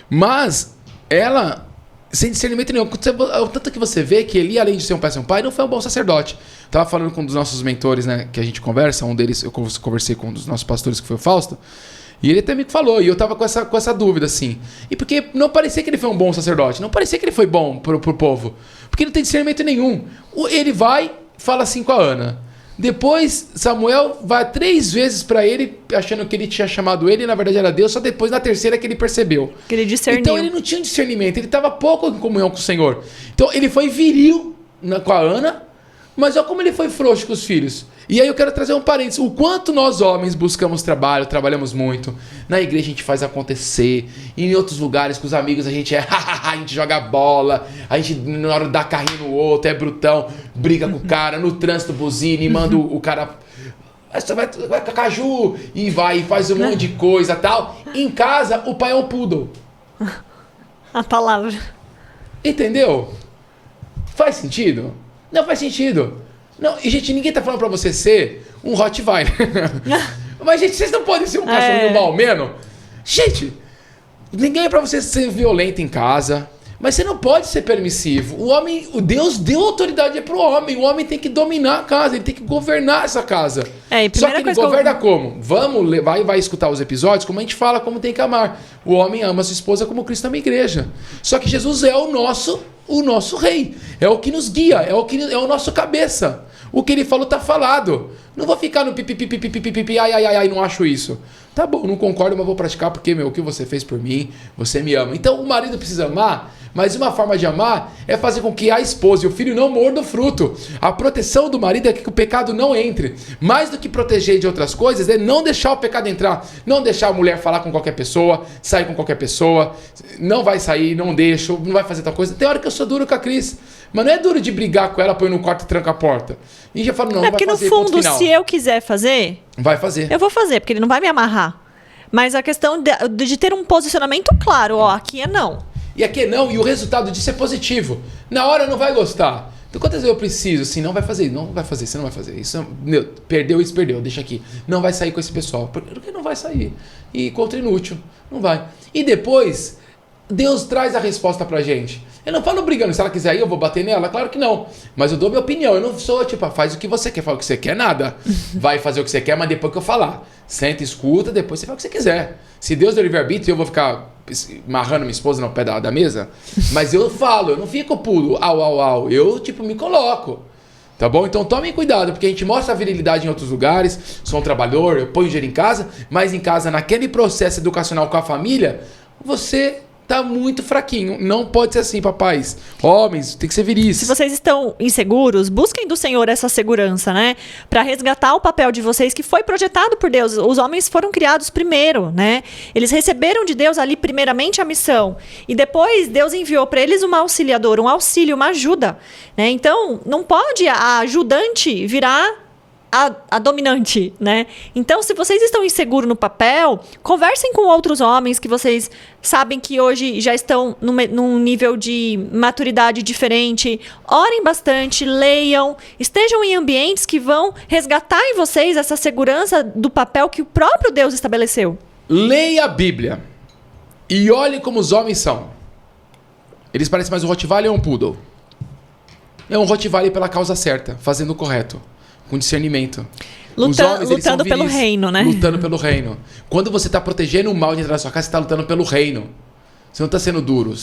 Mas ela... Sem discernimento nenhum. O tanto que você vê que Eli, além de ser um pai e um pai, não foi um bom sacerdote. Tava falando com um dos nossos mentores, né? Que a gente conversa. Um deles, eu conversei com um dos nossos pastores, que foi o Fausto. E ele até me falou. E eu tava com essa dúvida, assim. E porque não parecia que ele foi um bom sacerdote. Não parecia que ele foi bom pro povo. Porque não tem discernimento nenhum. Ele vai, fala assim com a Ana. Depois, Samuel vai 3 vezes para ele, achando que ele tinha chamado ele, e na verdade era Deus, só depois, na terceira, que ele percebeu. Que ele discerniu. Então ele não tinha um discernimento, ele estava pouco em comunhão com o Senhor. Então ele foi viril com a Ana, mas olha como ele foi frouxo com os filhos. E aí eu quero trazer um parênteses. O quanto nós homens buscamos trabalho, trabalhamos muito. Na igreja a gente faz acontecer. E em outros lugares com os amigos a gente a gente joga bola. A gente na hora dá carrinho no outro, é brutão. Briga com o cara, no trânsito buzina e manda o cara... Você vai caju e vai e faz um monte de coisa e tal. Em casa o pai é um poodle. A palavra. Entendeu? Faz sentido? Não faz sentido. Não, e gente, ninguém tá falando pra você ser um Rottweiler. Mas, gente, vocês não podem ser um cachorrinho malmeno. Gente, ninguém é pra você ser violento em casa. Mas você não pode ser permissivo. O Deus deu autoridade pro homem. O homem tem que dominar a casa, ele tem que governar essa casa. Só que ele governa como? Vai escutar os episódios, como a gente fala, como tem que amar. O homem ama a sua esposa como Cristo ama a igreja. Só que Jesus é o nosso rei. É o que nos guia, é o nosso cabeça. O que ele falou tá falado. Não vou ficar no pipi, ai, não acho isso. Tá bom, não concordo, mas vou praticar porque, o que você fez por mim, você me ama. Então o marido precisa amar, Mas uma forma de amar é fazer com que a esposa e o filho não mordam o fruto. A proteção do marido é que o pecado não entre. Mais do que proteger de outras coisas, é não deixar o pecado entrar. Não deixar a mulher falar com qualquer pessoa, sair com qualquer pessoa. Não vai sair, não deixa, não vai fazer tal coisa. Tem hora que eu sou duro com a Cris. Mas não é duro de brigar com ela, põe no quarto e tranca a porta. E já falo, não, vai fazer, porque no fundo, se eu quiser fazer... Vai fazer. Eu vou fazer, porque ele não vai me amarrar. Mas a questão de ter um posicionamento claro, ó, aqui é não. E aqui é não, e o resultado disso é positivo. Na hora não vai gostar. Então quantas vezes eu preciso, assim, não vai fazer, você não vai fazer. Isso, perdeu, deixa aqui. Não vai sair com esse pessoal. Porque não vai sair. E contra inútil, não vai. E depois, Deus traz a resposta pra gente. Eu não falo brigando, se ela quiser ir, eu vou bater nela, claro que não. Mas eu dou minha opinião, eu não sou tipo, faz o que você quer, fala o que você quer, nada. Vai fazer o que você quer, mas depois que eu falar. Senta, escuta, depois você fala o que você quiser. Se Deus deu livre-arbítrio, eu vou ficar amarrando minha esposa no pé da mesa, mas eu falo, eu não fico pulo, au, eu tipo me coloco. Tá bom? Então tomem cuidado, porque a gente mostra a virilidade em outros lugares, sou um trabalhador, eu ponho dinheiro em casa, mas em casa, naquele processo educacional com a família, você tá muito fraquinho. Não pode ser assim, papais. Homens, tem que ser viris. Se vocês estão inseguros, busquem do Senhor essa segurança, né? Para resgatar o papel de vocês que foi projetado por Deus. Os homens foram criados primeiro, né? Eles receberam de Deus ali primeiramente a missão. E depois Deus enviou para eles uma auxiliadora, um auxílio, uma ajuda, né? Então, não pode a ajudante virar a dominante, né? Então, se vocês estão inseguros no papel, conversem com outros homens que vocês sabem que hoje já estão num nível de maturidade diferente. Orem bastante, leiam, estejam em ambientes que vão resgatar em vocês essa segurança do papel que o próprio Deus estabeleceu. Leia a Bíblia e olhe como os homens são. Eles parecem mais um Rottweiler ou um Poodle? É um Rottweiler pela causa certa, fazendo o correto. Com discernimento. Lutando pelo reino, né? Lutando pelo reino. Quando você está protegendo o mal de entrar na sua casa, você está lutando pelo reino. Você não está sendo duro.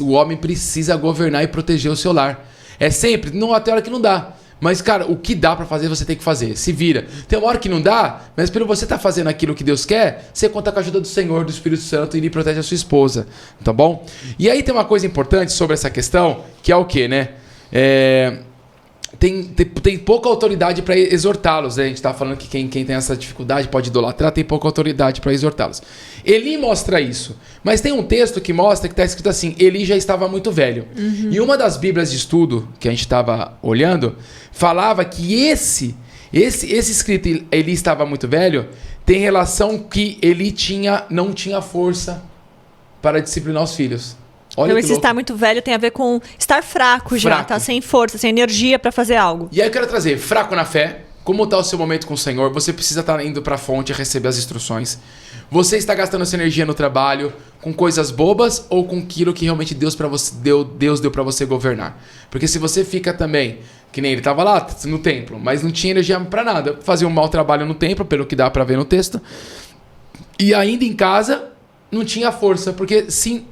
O homem precisa governar e proteger o seu lar. É sempre, não até a hora que não dá. Mas, cara, o que dá para fazer, você tem que fazer. Se vira. Tem uma hora que não dá, mas pelo você estar fazendo aquilo que Deus quer, você conta com a ajuda do Senhor, do Espírito Santo, e Ele protege a sua esposa. Tá bom? E aí tem uma coisa importante sobre essa questão, que é o quê, né? Tem pouca autoridade para exortá-los, né? A gente está falando que quem tem essa dificuldade pode idolatrar, tem pouca autoridade para exortá-los. Eli mostra isso, mas tem um texto que mostra que está escrito assim: Eli já estava muito velho. Uhum. E uma das bíblias de estudo que a gente estava olhando falava que esse escrito Eli estava muito velho tem relação que Eli não tinha força para disciplinar os filhos. Olha, então, esse estar muito velho tem a ver com estar fraco já, tá sem força, sem energia para fazer algo. E aí eu quero trazer fraco na fé. Como está o seu momento com o Senhor? Você precisa estar indo para a fonte e receber as instruções. Você está gastando sua energia no trabalho com coisas bobas ou com aquilo que realmente Deus deu para você governar? Porque se você fica também, que nem ele estava lá no templo, mas não tinha energia para nada, fazia um mau trabalho no templo, pelo que dá para ver no texto, e ainda em casa não tinha força, porque sim,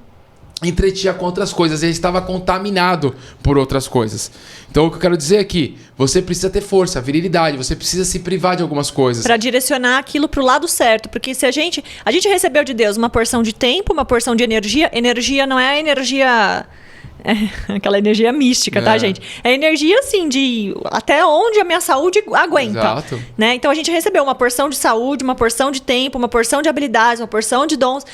entretinha com outras coisas, ele estava contaminado por outras coisas. Então o que eu quero dizer é que você precisa ter força, virilidade, você precisa se privar de algumas coisas. Para direcionar aquilo para o lado certo, porque se a gente recebeu de Deus uma porção de tempo, uma porção de energia não é a energia... aquela energia mística, tá, gente? É energia, assim, de até onde a minha saúde aguenta. Exato. Né? Então, a gente recebeu uma porção de saúde, uma porção de tempo, uma porção de habilidades, uma porção de dons.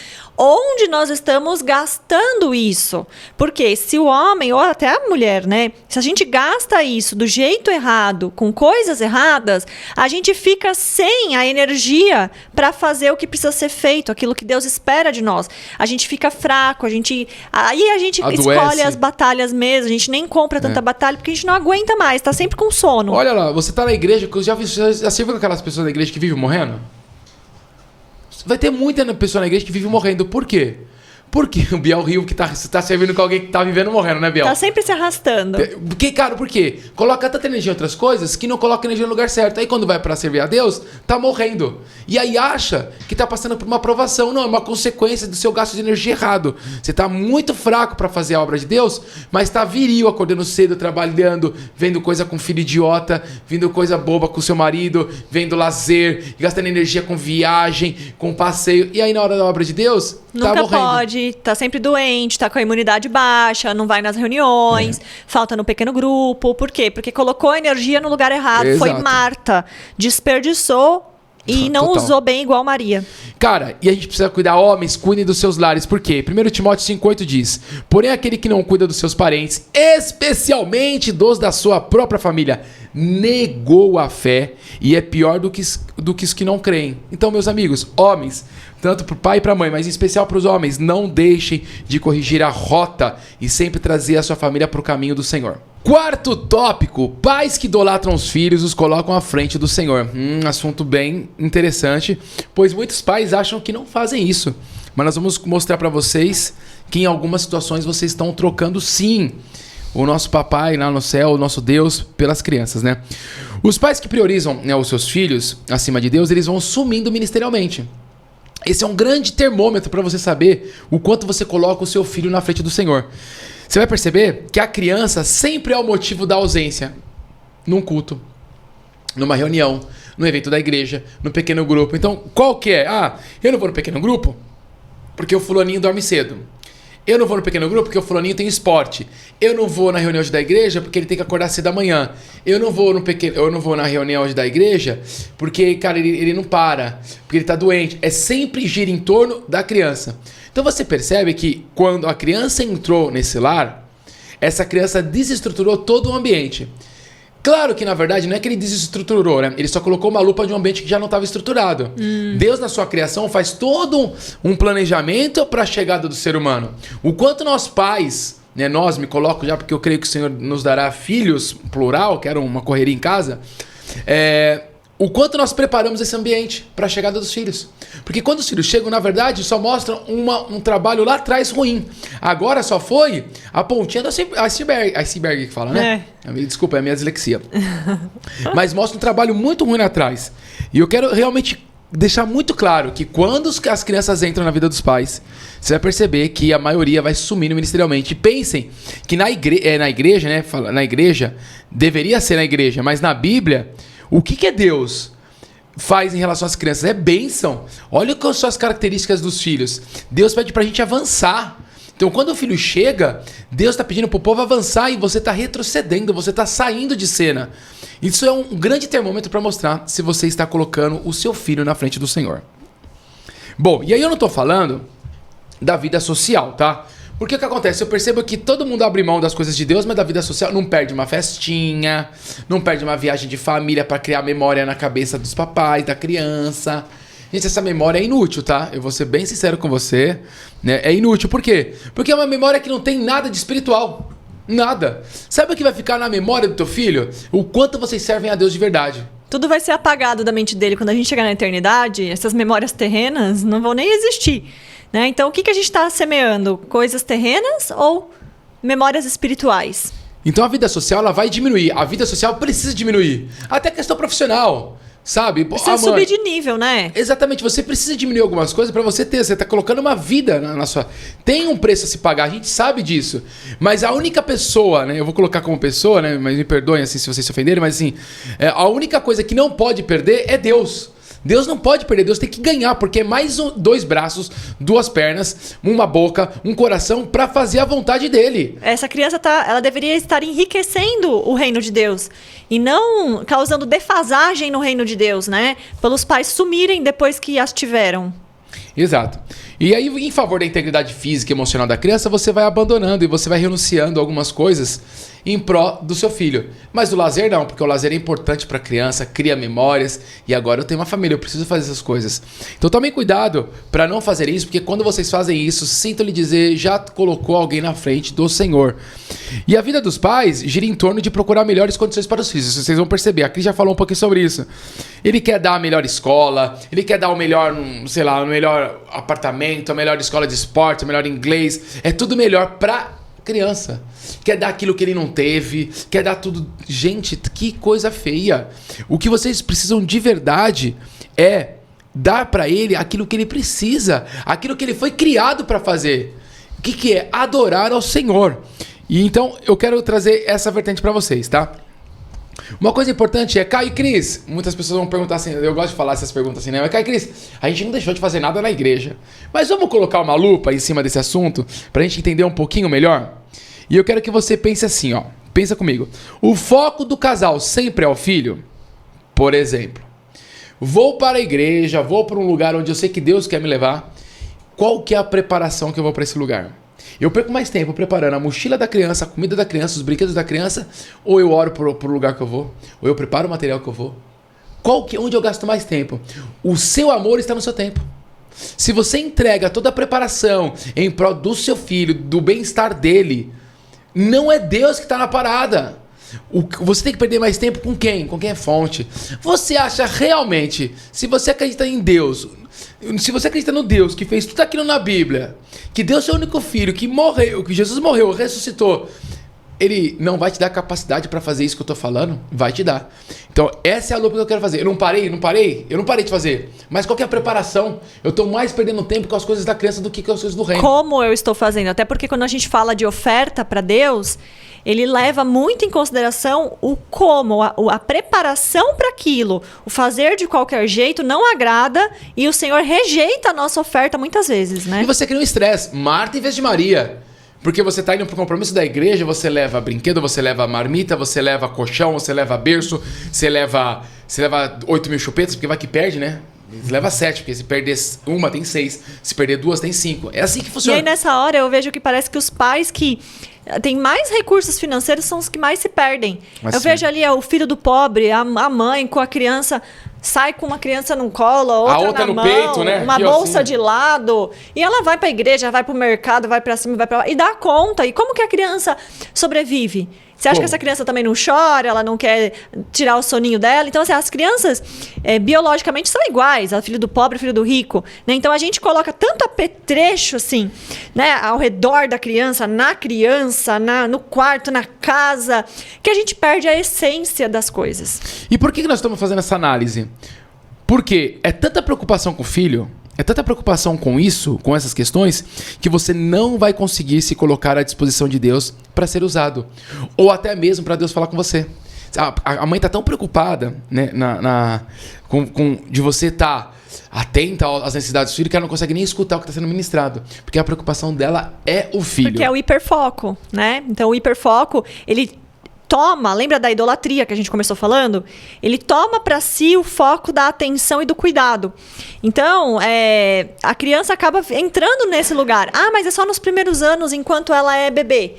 Onde nós estamos gastando isso? Porque se o homem, ou até a mulher, né? Se a gente gasta isso do jeito errado, com coisas erradas, a gente fica sem a energia para fazer o que precisa ser feito, aquilo que Deus espera de nós. A gente fica fraco, aí a gente escolhe as batalhas mesmo, a gente nem compra tanta batalha porque a gente não aguenta mais, tá sempre com sono. Olha lá, você tá na igreja, já viu aquelas pessoas na igreja que vivem morrendo? Vai ter muita pessoa na igreja que vive morrendo. Por quê? Porque o Biel Rio que tá servindo com alguém que tá vivendo morrendo, né, Biel? Tá sempre se arrastando. Por quê? Coloca tanta energia em outras coisas que não coloca energia no lugar certo. Aí quando vai pra servir a Deus, tá morrendo. E aí acha que tá passando por uma aprovação. Não, é uma consequência do seu gasto de energia errado. Você tá muito fraco pra fazer a obra de Deus, mas tá viril, acordando cedo, trabalhando, vendo coisa com filho idiota, vendo coisa boba com seu marido, vendo lazer, gastando energia com viagem, com passeio. E aí na hora da obra de Deus, tá morrendo. idade, tá sempre doente, tá com a imunidade baixa, não vai nas reuniões, falta no pequeno grupo. Por quê? Porque colocou a energia no lugar errado. Exato. Foi Marta. Desperdiçou e não Total. usou bem igual Maria. Cara, e a gente precisa cuidar, homens, cuidem dos seus lares. Por quê? 1 Timóteo 5,8 diz: porém, aquele que não cuida dos seus parentes, especialmente dos da sua própria família, negou a fé e é pior do que os que não creem. Então, meus amigos, homens, tanto para o pai e para a mãe, mas em especial para os homens, não deixem de corrigir a rota e sempre trazer a sua família para o caminho do Senhor. Quarto tópico: pais que idolatram os filhos os colocam à frente do Senhor. Assunto bem interessante, pois muitos pais acham que não fazem isso. Mas nós vamos mostrar para vocês que em algumas situações vocês estão trocando sim o nosso papai lá no céu, o nosso Deus, pelas crianças, né? Os pais que priorizam, né, os seus filhos acima de Deus, eles vão sumindo ministerialmente. Esse é um grande termômetro para você saber o quanto você coloca o seu filho na frente do Senhor. Você vai perceber que a criança sempre é o motivo da ausência. Num culto, numa reunião, no evento da igreja, no pequeno grupo. Então, qual que é? Eu não vou no pequeno grupo porque o fulaninho dorme cedo. Eu não vou no pequeno grupo porque o fulaninho tem esporte. Eu não vou na reunião da igreja porque ele tem que acordar cedo da manhã. Eu não vou na reunião da igreja porque, cara, ele não para, porque ele tá doente. É sempre gira em torno da criança. Então você percebe que quando a criança entrou nesse lar, essa criança desestruturou todo o ambiente. Claro que, na verdade, não é que ele desestruturou, né? Ele só colocou uma lupa de um ambiente que já não estava estruturado. Deus, na sua criação, faz todo um planejamento para a chegada do ser humano. O quanto nós pais, né, nós, me coloco já porque eu creio que o Senhor nos dará filhos, plural, que era uma correria em casa, o quanto nós preparamos esse ambiente para a chegada dos filhos. Porque quando os filhos chegam, na verdade, só mostram um trabalho lá atrás ruim. Agora só foi a pontinha do iceberg que fala, né? Desculpa, é a minha dislexia. Mas mostra um trabalho muito ruim lá atrás. E eu quero realmente deixar muito claro que quando as crianças entram na vida dos pais, você vai perceber que a maioria vai sumindo ministerialmente. E pensem que na igreja, né? Na igreja, deveria ser na igreja, mas na Bíblia, o que é Deus faz em relação às crianças? É bênção. Olha quais são as características dos filhos. Deus pede pra gente avançar. Então, quando o filho chega, Deus está pedindo pro povo avançar e você está retrocedendo, você está saindo de cena. Isso é um grande termômetro para mostrar se você está colocando o seu filho na frente do Senhor. Bom, e aí eu não estou falando da vida social, tá? Porque o que acontece? Eu percebo que todo mundo abre mão das coisas de Deus, mas da vida social não perde uma festinha, não perde uma viagem de família para criar memória na cabeça dos papais, da criança. Gente, essa memória é inútil, tá? Eu vou ser bem sincero com você, né? É inútil. Por quê? Porque é uma memória que não tem nada de espiritual. Nada. Sabe o que vai ficar na memória do teu filho? O quanto vocês servem a Deus de verdade. Tudo vai ser apagado da mente dele. Quando a gente chegar na eternidade, essas memórias terrenas não vão nem existir. Né? Então, o que a gente está semeando? Coisas terrenas ou memórias espirituais? Então, a vida social ela vai diminuir. A vida social precisa diminuir. Até a questão profissional, sabe? Precisa subir de nível, né? Exatamente. Você precisa diminuir algumas coisas para você ter. Você está colocando uma vida na sua... Tem um preço a se pagar, a gente sabe disso. Mas a única pessoa, né? Eu vou colocar como pessoa, né? Mas me perdoem assim, se vocês se ofenderem, mas assim... a única coisa que não pode perder é Deus. Deus não pode perder, Deus tem que ganhar, porque é mais dois braços, duas pernas, uma boca, um coração para fazer a vontade dele. Essa criança ela deveria estar enriquecendo o reino de Deus e não causando defasagem no reino de Deus, né? Pelos pais sumirem depois que as tiveram. Exato. E aí, em favor da integridade física e emocional da criança, você vai abandonando e você vai renunciando a algumas coisas em pró do seu filho. Mas o lazer não, porque o lazer é importante para a criança, cria memórias e agora eu tenho uma família, eu preciso fazer essas coisas. Então tomem cuidado para não fazer isso, porque quando vocês fazem isso, sinto lhe dizer, já colocou alguém na frente do Senhor. E a vida dos pais gira em torno de procurar melhores condições para os filhos. Vocês vão perceber, a Cris já falou um pouquinho sobre isso. Ele quer dar a melhor escola, ele quer dar o melhor, sei lá, o melhor apartamento, a melhor escola de esporte, o melhor inglês. É tudo melhor para criança. Quer dar aquilo que ele não teve, quer dar tudo. Gente, que coisa feia. O que vocês precisam de verdade é dar para ele aquilo que ele precisa, aquilo que ele foi criado para fazer. O que é? Adorar ao Senhor. E então eu quero trazer essa vertente para vocês, tá? Uma coisa importante é, Caio e Cris, muitas pessoas vão perguntar assim, eu gosto de falar essas perguntas assim, né? Mas Caio e Cris, a gente não deixou de fazer nada na igreja. Mas vamos colocar uma lupa em cima desse assunto pra gente entender um pouquinho melhor? E eu quero que você pense assim, ó. Pensa comigo. O foco do casal sempre é o filho? Por exemplo, vou para a igreja, vou para um lugar onde eu sei que Deus quer me levar. Qual que é a preparação que eu vou para esse lugar? Eu perco mais tempo preparando a mochila da criança, a comida da criança, os brinquedos da criança, ou eu oro pro lugar que eu vou, ou eu preparo o material que eu vou. Onde eu gasto mais tempo? O seu amor está no seu tempo. Se você entrega toda a preparação em prol do seu filho, do bem-estar dele, não é Deus que está na parada. Você tem que perder mais tempo com quem? Com quem é fonte. Você acha realmente, se você acredita em Deus, se você acredita no Deus que fez tudo aquilo na Bíblia, que deu seu único filho, que morreu, que Jesus morreu, ressuscitou, ele não vai te dar capacidade para fazer isso que eu tô falando? Vai te dar. Então essa é a lupa que eu quero fazer. Eu não parei de fazer. Mas qual que é a preparação? Eu tô mais perdendo tempo com as coisas da criança do que com as coisas do reino. Como eu estou fazendo? Até porque quando a gente fala de oferta para Deus, ele leva muito em consideração o como, a preparação para aquilo. O fazer de qualquer jeito não agrada e o Senhor rejeita a nossa oferta muitas vezes, né? E você cria um estresse. Marta em vez de Maria. Porque você tá indo pro compromisso da igreja, você leva brinquedo, você leva marmita, você leva colchão, você leva berço, você leva 8 mil chupetas, porque vai que perde, né? Você leva 7, porque se perder uma, tem 6. Se perder 2, tem 5. É assim que funciona. E aí, nessa hora, eu vejo que parece que os pais que têm mais recursos financeiros são os que mais se perdem. Assim. Eu vejo ali o filho do pobre, a mãe com a criança, sai com uma criança no colo, a outra na no mão, peito, né? uma aqui, bolsa assim, de lado. E ela vai pra igreja, vai pro mercado, vai pra cima, vai pra lá. E dá conta. E como que a criança sobrevive? Você acha que essa criança também não chora, ela não quer tirar o soninho dela? Então, assim, as crianças biologicamente são iguais, o filho do pobre, o filho do rico, né? Então, a gente coloca tanto apetrecho, assim, né, ao redor da criança, no quarto, na casa, que a gente perde a essência das coisas. E por que nós estamos fazendo essa análise? Porque é tanta preocupação com o filho, é tanta preocupação com isso, com essas questões, que você não vai conseguir se colocar à disposição de Deus para ser usado. Ou até mesmo para Deus falar com você. A mãe está tão preocupada, né, de você estar atenta às necessidades do filho, que ela não consegue nem escutar o que está sendo ministrado. Porque a preocupação dela é o filho. Porque é o hiperfoco, né? Então o hiperfoco, ele toma, lembra da idolatria que a gente começou falando? Ele toma para si o foco da atenção e do cuidado. Então, a criança acaba entrando nesse lugar. Ah, mas é só nos primeiros anos, enquanto ela é bebê.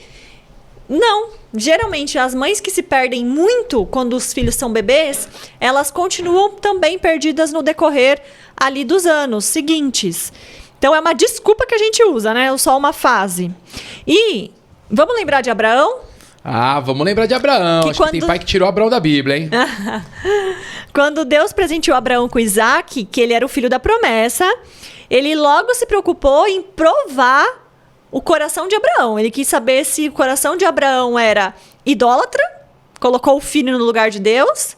Não. Geralmente, as mães que se perdem muito quando os filhos são bebês, elas continuam também perdidas no decorrer ali dos anos seguintes. Então, é uma desculpa que a gente usa, né? Só uma fase. E vamos lembrar de Abraão? Ah, vamos lembrar de Abraão. Acho que tem pai que tirou Abraão da Bíblia, hein? Quando Deus presenteou Abraão com Isaac, que ele era o filho da promessa, ele logo se preocupou em provar o coração de Abraão. Ele quis saber se o coração de Abraão era idólatra, colocou o filho no lugar de Deus,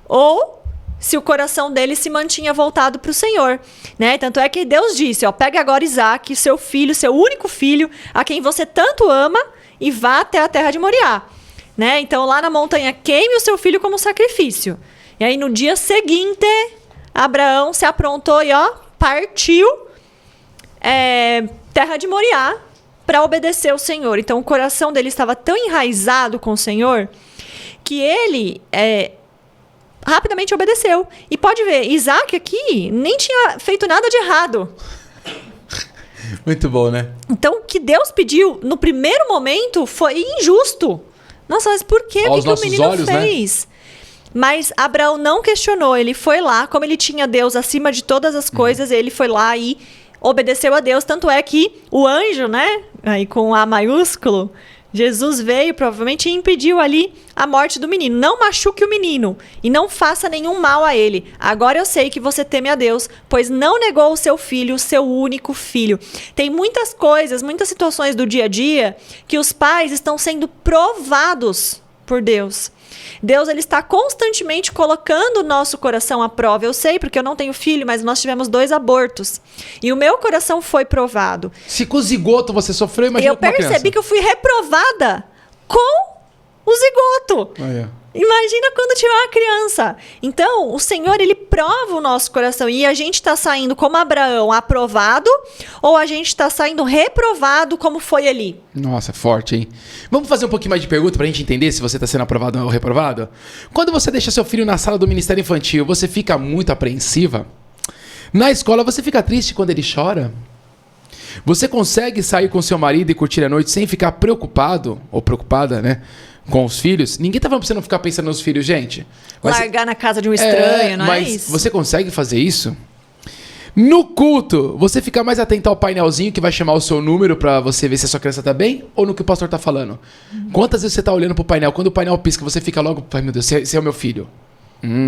ou se o coração dele se mantinha voltado para o Senhor, né? Tanto é que Deus disse, ó, pega agora Isaac, seu filho, seu único filho, a quem você tanto ama, e vá até a terra de Moriá, né? Então, lá na montanha, queime o seu filho como sacrifício. E aí, no dia seguinte, Abraão se aprontou e, partiu terra de Moriá para obedecer ao Senhor. Então, o coração dele estava tão enraizado com o Senhor que ele rapidamente obedeceu. E pode ver, Isaac aqui nem tinha feito nada de errado. Muito bom, né? Então, o que Deus pediu no primeiro momento foi injusto. Nossa, mas por quê? O que o menino olhos, fez? Né? Mas Abraão não questionou. Ele foi lá, como ele tinha Deus acima de todas as coisas, ele foi lá e obedeceu a Deus. Tanto é que o anjo, né? Aí com A maiúsculo, Jesus veio provavelmente e impediu ali a morte do menino. Não machuque o menino e não faça nenhum mal a ele. Agora eu sei que você teme a Deus, pois não negou o seu filho, o seu único filho. Tem muitas coisas, muitas situações do dia a dia que os pais estão sendo provados por Deus. Deus, ele está constantemente colocando o nosso coração à prova. Eu sei, porque eu não tenho filho, mas nós tivemos 2 abortos. E o meu coração foi provado. Se com o zigoto você sofreu, imagina eu percebi que eu fui reprovada com o zigoto. Imagina quando tiver uma criança. Então, o Senhor, ele prova o nosso coração. E a gente está saindo como Abraão, aprovado, ou a gente está saindo reprovado, como foi ali? Nossa, forte, hein? Vamos fazer um pouquinho mais de pergunta pra gente entender se você tá sendo aprovado ou reprovado? Quando você deixa seu filho na sala do Ministério Infantil, você fica muito apreensiva? Na escola, você fica triste quando ele chora? Você consegue sair com seu marido e curtir a noite sem ficar preocupado, ou preocupada, né? Com os filhos? Ninguém tá falando pra você não ficar pensando nos filhos, gente. Largar na casa de um estranho, não é mas isso? Você consegue fazer isso? No culto, você fica mais atento ao painelzinho que vai chamar o seu número pra você ver se a sua criança tá bem? Ou no que o pastor tá falando? Quantas vezes você tá olhando pro painel? Quando o painel pisca, você fica logo... Ai, meu Deus, esse é o meu filho.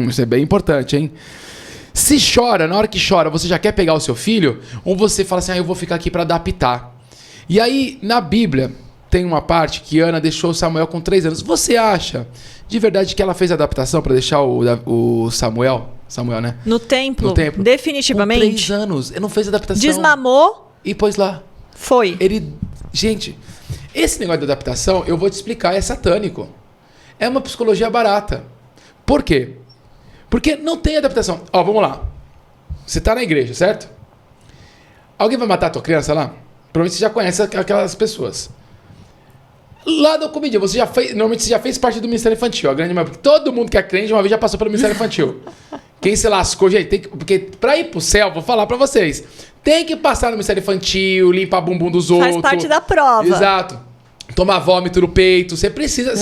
Isso é bem importante, hein? Se chora, na hora que chora, você já quer pegar o seu filho? Ou você fala assim, eu vou ficar aqui pra adaptar? E aí, na Bíblia, tem uma parte que Ana deixou Samuel com 3 anos. Você acha, de verdade, que ela fez a adaptação pra deixar o Samuel, né? No templo, No templo. definitivamente. Com 3 anos, ele não fez adaptação. Desmamou, E pôs lá. foi. Gente, esse negócio de adaptação, eu vou te explicar, é satânico. É uma psicologia barata. Por quê? Porque não tem adaptação. Ó, vamos lá. Você tá na igreja, certo? Alguém vai matar a tua criança lá? Provavelmente você já conhece aquelas pessoas. Lá da comédia, normalmente você já fez parte do Ministério Infantil. A grande maioria, porque todo mundo que é crente uma vez já passou pelo Ministério Infantil. Quem se lascou, gente, porque pra ir pro céu, vou falar pra vocês, tem que passar no Ministério Infantil, limpar bumbum dos outros. Faz parte da prova. Exato. Tomar vômito no peito, você precisa.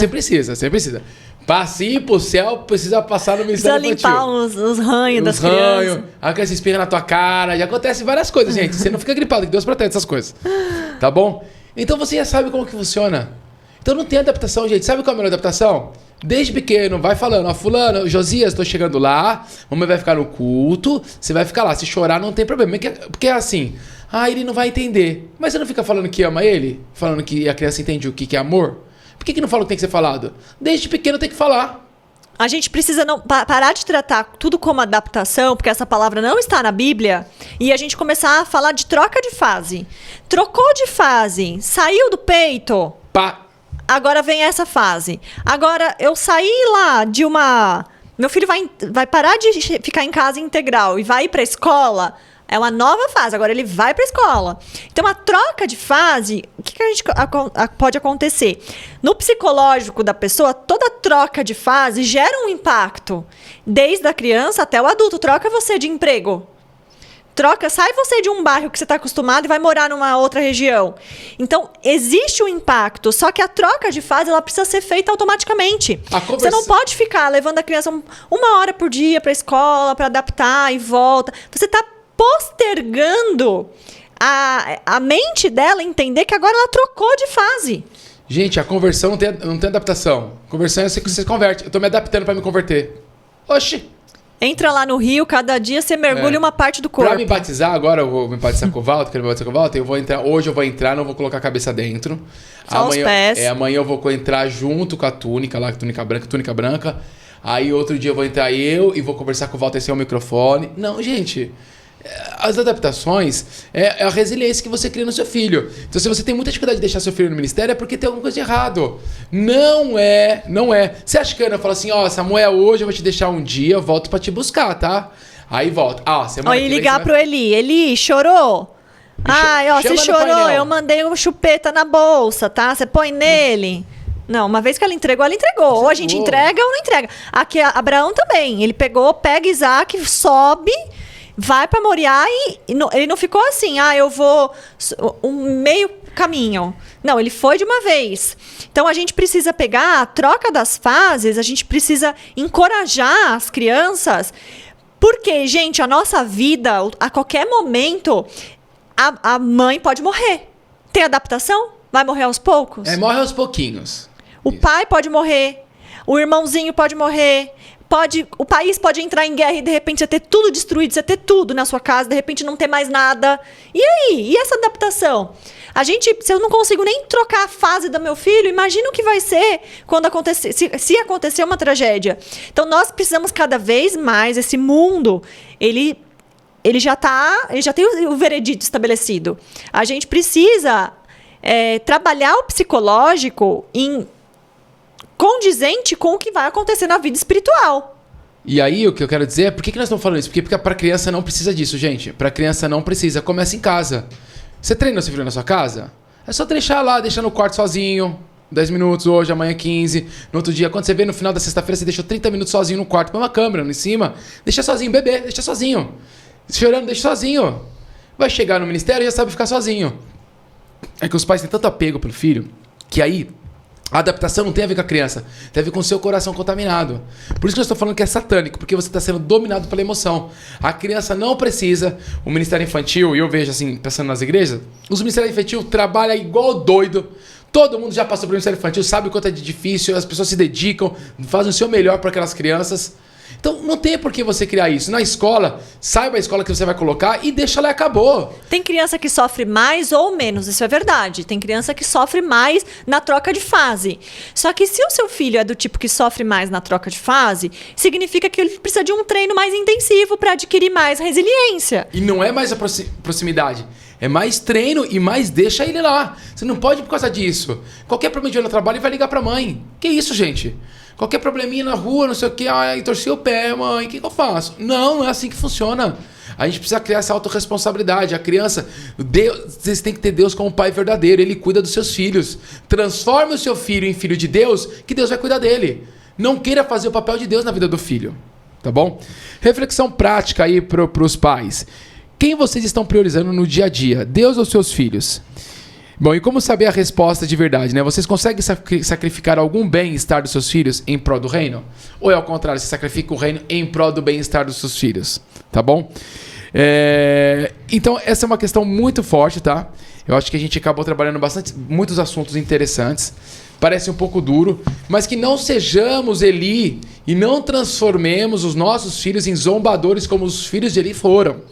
Pra ir pro céu, precisa passar no Ministério Precisa Infantil. limpar os ranhos das crianças. A criança espirra na tua cara, já acontece várias coisas, gente. Você não fica gripado, que Deus protege essas coisas. Tá bom? Então você já sabe como que funciona. Então não tem adaptação, gente. Sabe qual é a melhor adaptação? Desde pequeno, vai falando, ó, fulano, Josias, tô chegando lá, mamãe vai ficar no culto, você vai ficar lá. Se chorar, não tem problema. Porque é assim, ele não vai entender. Mas você não fica falando que ama ele? Falando que a criança entende o que é amor? Por que não fala o que tem que ser falado? Desde pequeno tem que falar. A gente precisa parar de tratar tudo como adaptação, porque essa palavra não está na Bíblia, e a gente começar a falar de troca de fase. Trocou de fase, saiu do peito, agora vem essa fase. Agora, eu saí lá de uma... Meu filho vai parar de ficar em casa integral e vai ir para a escola. É uma nova fase, agora ele vai para a escola. Então, a troca de fase, o que pode acontecer? No psicológico da pessoa, toda troca de fase gera um impacto. Desde a criança até o adulto. Troca você de emprego. Sai você de um bairro que você está acostumado e vai morar numa outra região. Então, existe um impacto, só que a troca de fase ela precisa ser feita automaticamente. Você não pode ficar levando a criança 1 hora por dia para a escola, para adaptar e volta. Você está postergando a mente dela entender que agora ela trocou de fase. Gente, a conversão não tem adaptação. Conversão é que você se converte. Eu tô me adaptando para me converter. Oxi! Entra lá no rio, cada dia você mergulha uma parte do corpo. Pra me batizar, agora eu vou me batizar com o Walter, quero me batizar com o Walter, hoje eu vou entrar, não vou colocar a cabeça dentro. Só os pés. Amanhã eu vou entrar junto com a túnica lá, túnica branca. Aí outro dia eu vou entrar e vou conversar com o Walter sem o microfone. Não, gente... As adaptações é a resiliência que você cria no seu filho. Então, se você tem muita dificuldade de deixar seu filho no ministério, é porque tem alguma coisa de errado. Não é. Você acha que a Ana fala assim, Samuel, hoje eu vou te deixar um dia, eu volto pra te buscar, tá? Aí volta. Semana que vem ligar pro Eli. Eli, chorou? Você chorou, eu mandei uma chupeta na bolsa, tá? Você põe nele. Não, uma vez que ela entregou, ela entregou. Ou a gente entrega ou não entrega. Aqui, Abraão também. Ele pega Isaac, sobe... Vai para Moriá e ele não ficou assim, eu vou um meio caminho. Não, ele foi de uma vez. Então, a gente precisa pegar a troca das fases, a gente precisa encorajar as crianças, porque, gente, a nossa vida, a qualquer momento, a mãe pode morrer. Tem adaptação? Vai morrer aos poucos? Morre aos pouquinhos. O pai pode morrer, o irmãozinho pode morrer. O país pode entrar em guerra e de repente você ter tudo destruído, você ter tudo na sua casa, de repente não ter mais nada. E aí? E essa adaptação? Se eu não consigo nem trocar a fase do meu filho, imagina o que vai ser quando acontecer, se acontecer uma tragédia. Então nós precisamos cada vez mais, esse mundo, ele já tem o veredito estabelecido. A gente precisa trabalhar o psicológico em condizente com o que vai acontecer na vida espiritual. E aí, o que eu quero dizer é, por que nós estamos falando isso? Porque pra criança não precisa disso, gente. Pra criança não precisa. Começa em casa. Você treina seu filho na sua casa? É só deixar lá, deixar no quarto sozinho. 10 minutos hoje, amanhã 15. No outro dia, quando você vê no final da sexta-feira, você deixou 30 minutos sozinho no quarto. Põe uma câmera em cima. Deixa sozinho, bebê, deixa sozinho. Chorando, deixa sozinho. Vai chegar no ministério e já sabe ficar sozinho. É que os pais têm tanto apego pelo filho, que aí a adaptação não tem a ver com a criança, tem a ver com o seu coração contaminado. Por isso que eu estou falando que é satânico, porque você está sendo dominado pela emoção. A criança não precisa. O Ministério Infantil, e eu vejo assim, pensando nas igrejas, os Ministérios Infantil trabalham igual doido. Todo mundo já passou pelo Ministério Infantil, sabe o quanto é difícil, as pessoas se dedicam, fazem o seu melhor para aquelas crianças. Então não tem por que você criar isso. Na escola, saiba a escola que você vai colocar e deixa lá e acabou. Tem criança que sofre mais ou menos, isso é verdade. Tem criança que sofre mais na troca de fase. Só que se o seu filho é do tipo que sofre mais na troca de fase, significa que ele precisa de um treino mais intensivo para adquirir mais resiliência. E não é mais a proximidade. É mais treino e mais deixa ele lá. Você não pode por causa disso. Qualquer problema no trabalho, ele vai ligar pra mãe. Que isso, gente? Qualquer probleminha na rua, não sei o que, ai, torci o pé, mãe, o que eu faço? Não é assim que funciona. A gente precisa criar essa autorresponsabilidade. A criança, vocês têm que ter Deus como pai verdadeiro. Ele cuida dos seus filhos. Transforme o seu filho em filho de Deus, que Deus vai cuidar dele. Não queira fazer o papel de Deus na vida do filho. Tá bom? Reflexão prática aí pros pais. Quem vocês estão priorizando no dia a dia? Deus ou seus filhos? Bom, e como saber a resposta de verdade, né? Vocês conseguem sacrificar algum bem-estar dos seus filhos em prol do reino? Ou é ao contrário, você sacrifica o reino em prol do bem-estar dos seus filhos? Tá bom? Então, essa é uma questão muito forte, tá? Eu acho que a gente acabou trabalhando muitos assuntos interessantes. Parece um pouco duro, mas que não sejamos Eli e não transformemos os nossos filhos em zombadores como os filhos de Eli foram.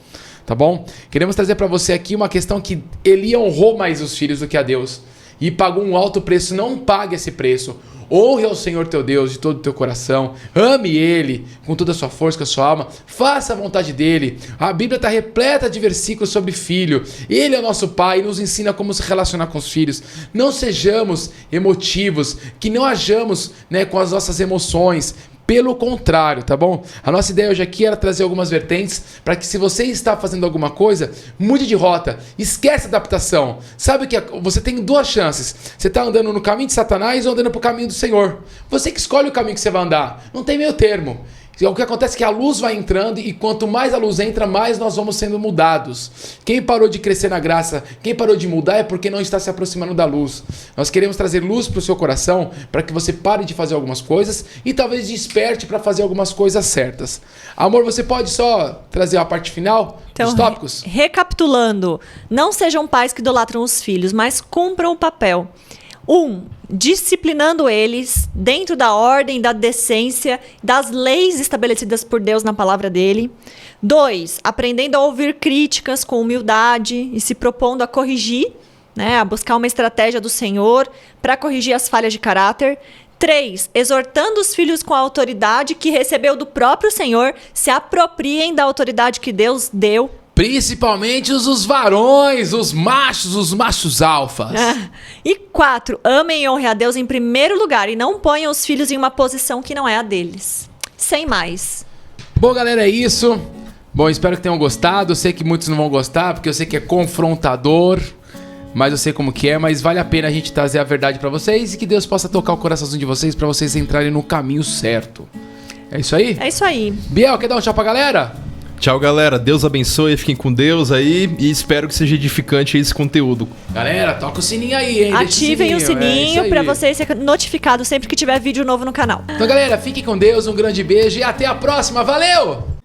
Tá bom? Queremos trazer para você aqui uma questão que Eli honrou mais os filhos do que a Deus. E pagou um alto preço. Não pague esse preço. Honre ao Senhor teu Deus de todo o teu coração. Ame Ele com toda a sua força, com a sua alma. Faça a vontade dele. A Bíblia está repleta de versículos sobre filho. Ele é o nosso pai e nos ensina como se relacionar com os filhos. Não sejamos emotivos, que não hajamos, né, com as nossas emoções. Pelo contrário, tá bom? A nossa ideia hoje aqui era trazer algumas vertentes para que, se você está fazendo alguma coisa, mude de rota, esquece a adaptação. Sabe que você tem duas chances. Você está andando no caminho de Satanás ou andando para o caminho do Senhor. Você que escolhe o caminho que você vai andar. Não tem meio termo. O que acontece é que a luz vai entrando e quanto mais a luz entra, mais nós vamos sendo mudados. Quem parou de crescer na graça, quem parou de mudar é porque não está se aproximando da luz. Nós queremos trazer luz para o seu coração para que você pare de fazer algumas coisas e talvez desperte para fazer algumas coisas certas. Amor, você pode só trazer a parte final dos tópicos? Recapitulando, não sejam pais que idolatram os filhos, mas cumpram o papel. disciplinando eles dentro da ordem, da decência, das leis estabelecidas por Deus na palavra dele. 2, aprendendo a ouvir críticas com humildade e se propondo a corrigir, né, a buscar uma estratégia do Senhor para corrigir as falhas de caráter. 3, exortando os filhos com a autoridade que recebeu do próprio Senhor, se apropriem da autoridade que Deus deu. Principalmente os varões, os machos alfas. E 4, amem e honrem a Deus em primeiro lugar e não ponham os filhos em uma posição que não é a deles. Sem mais. Bom, galera, é isso. Bom, espero que tenham gostado. Eu sei que muitos não vão gostar, porque eu sei que é confrontador. Mas eu sei como que é, mas vale a pena a gente trazer a verdade pra vocês e que Deus possa tocar o coraçãozinho de vocês pra vocês entrarem no caminho certo. É isso aí? É isso aí. Biel, quer dar um tchau pra galera? Tchau, galera. Deus abençoe, fiquem com Deus aí e espero que seja edificante esse conteúdo. Galera, toca o sininho aí, hein? Ativem o sininho pra vocês ser notificados sempre que tiver vídeo novo no canal. Então, galera, fiquem com Deus, um grande beijo e até a próxima. Valeu!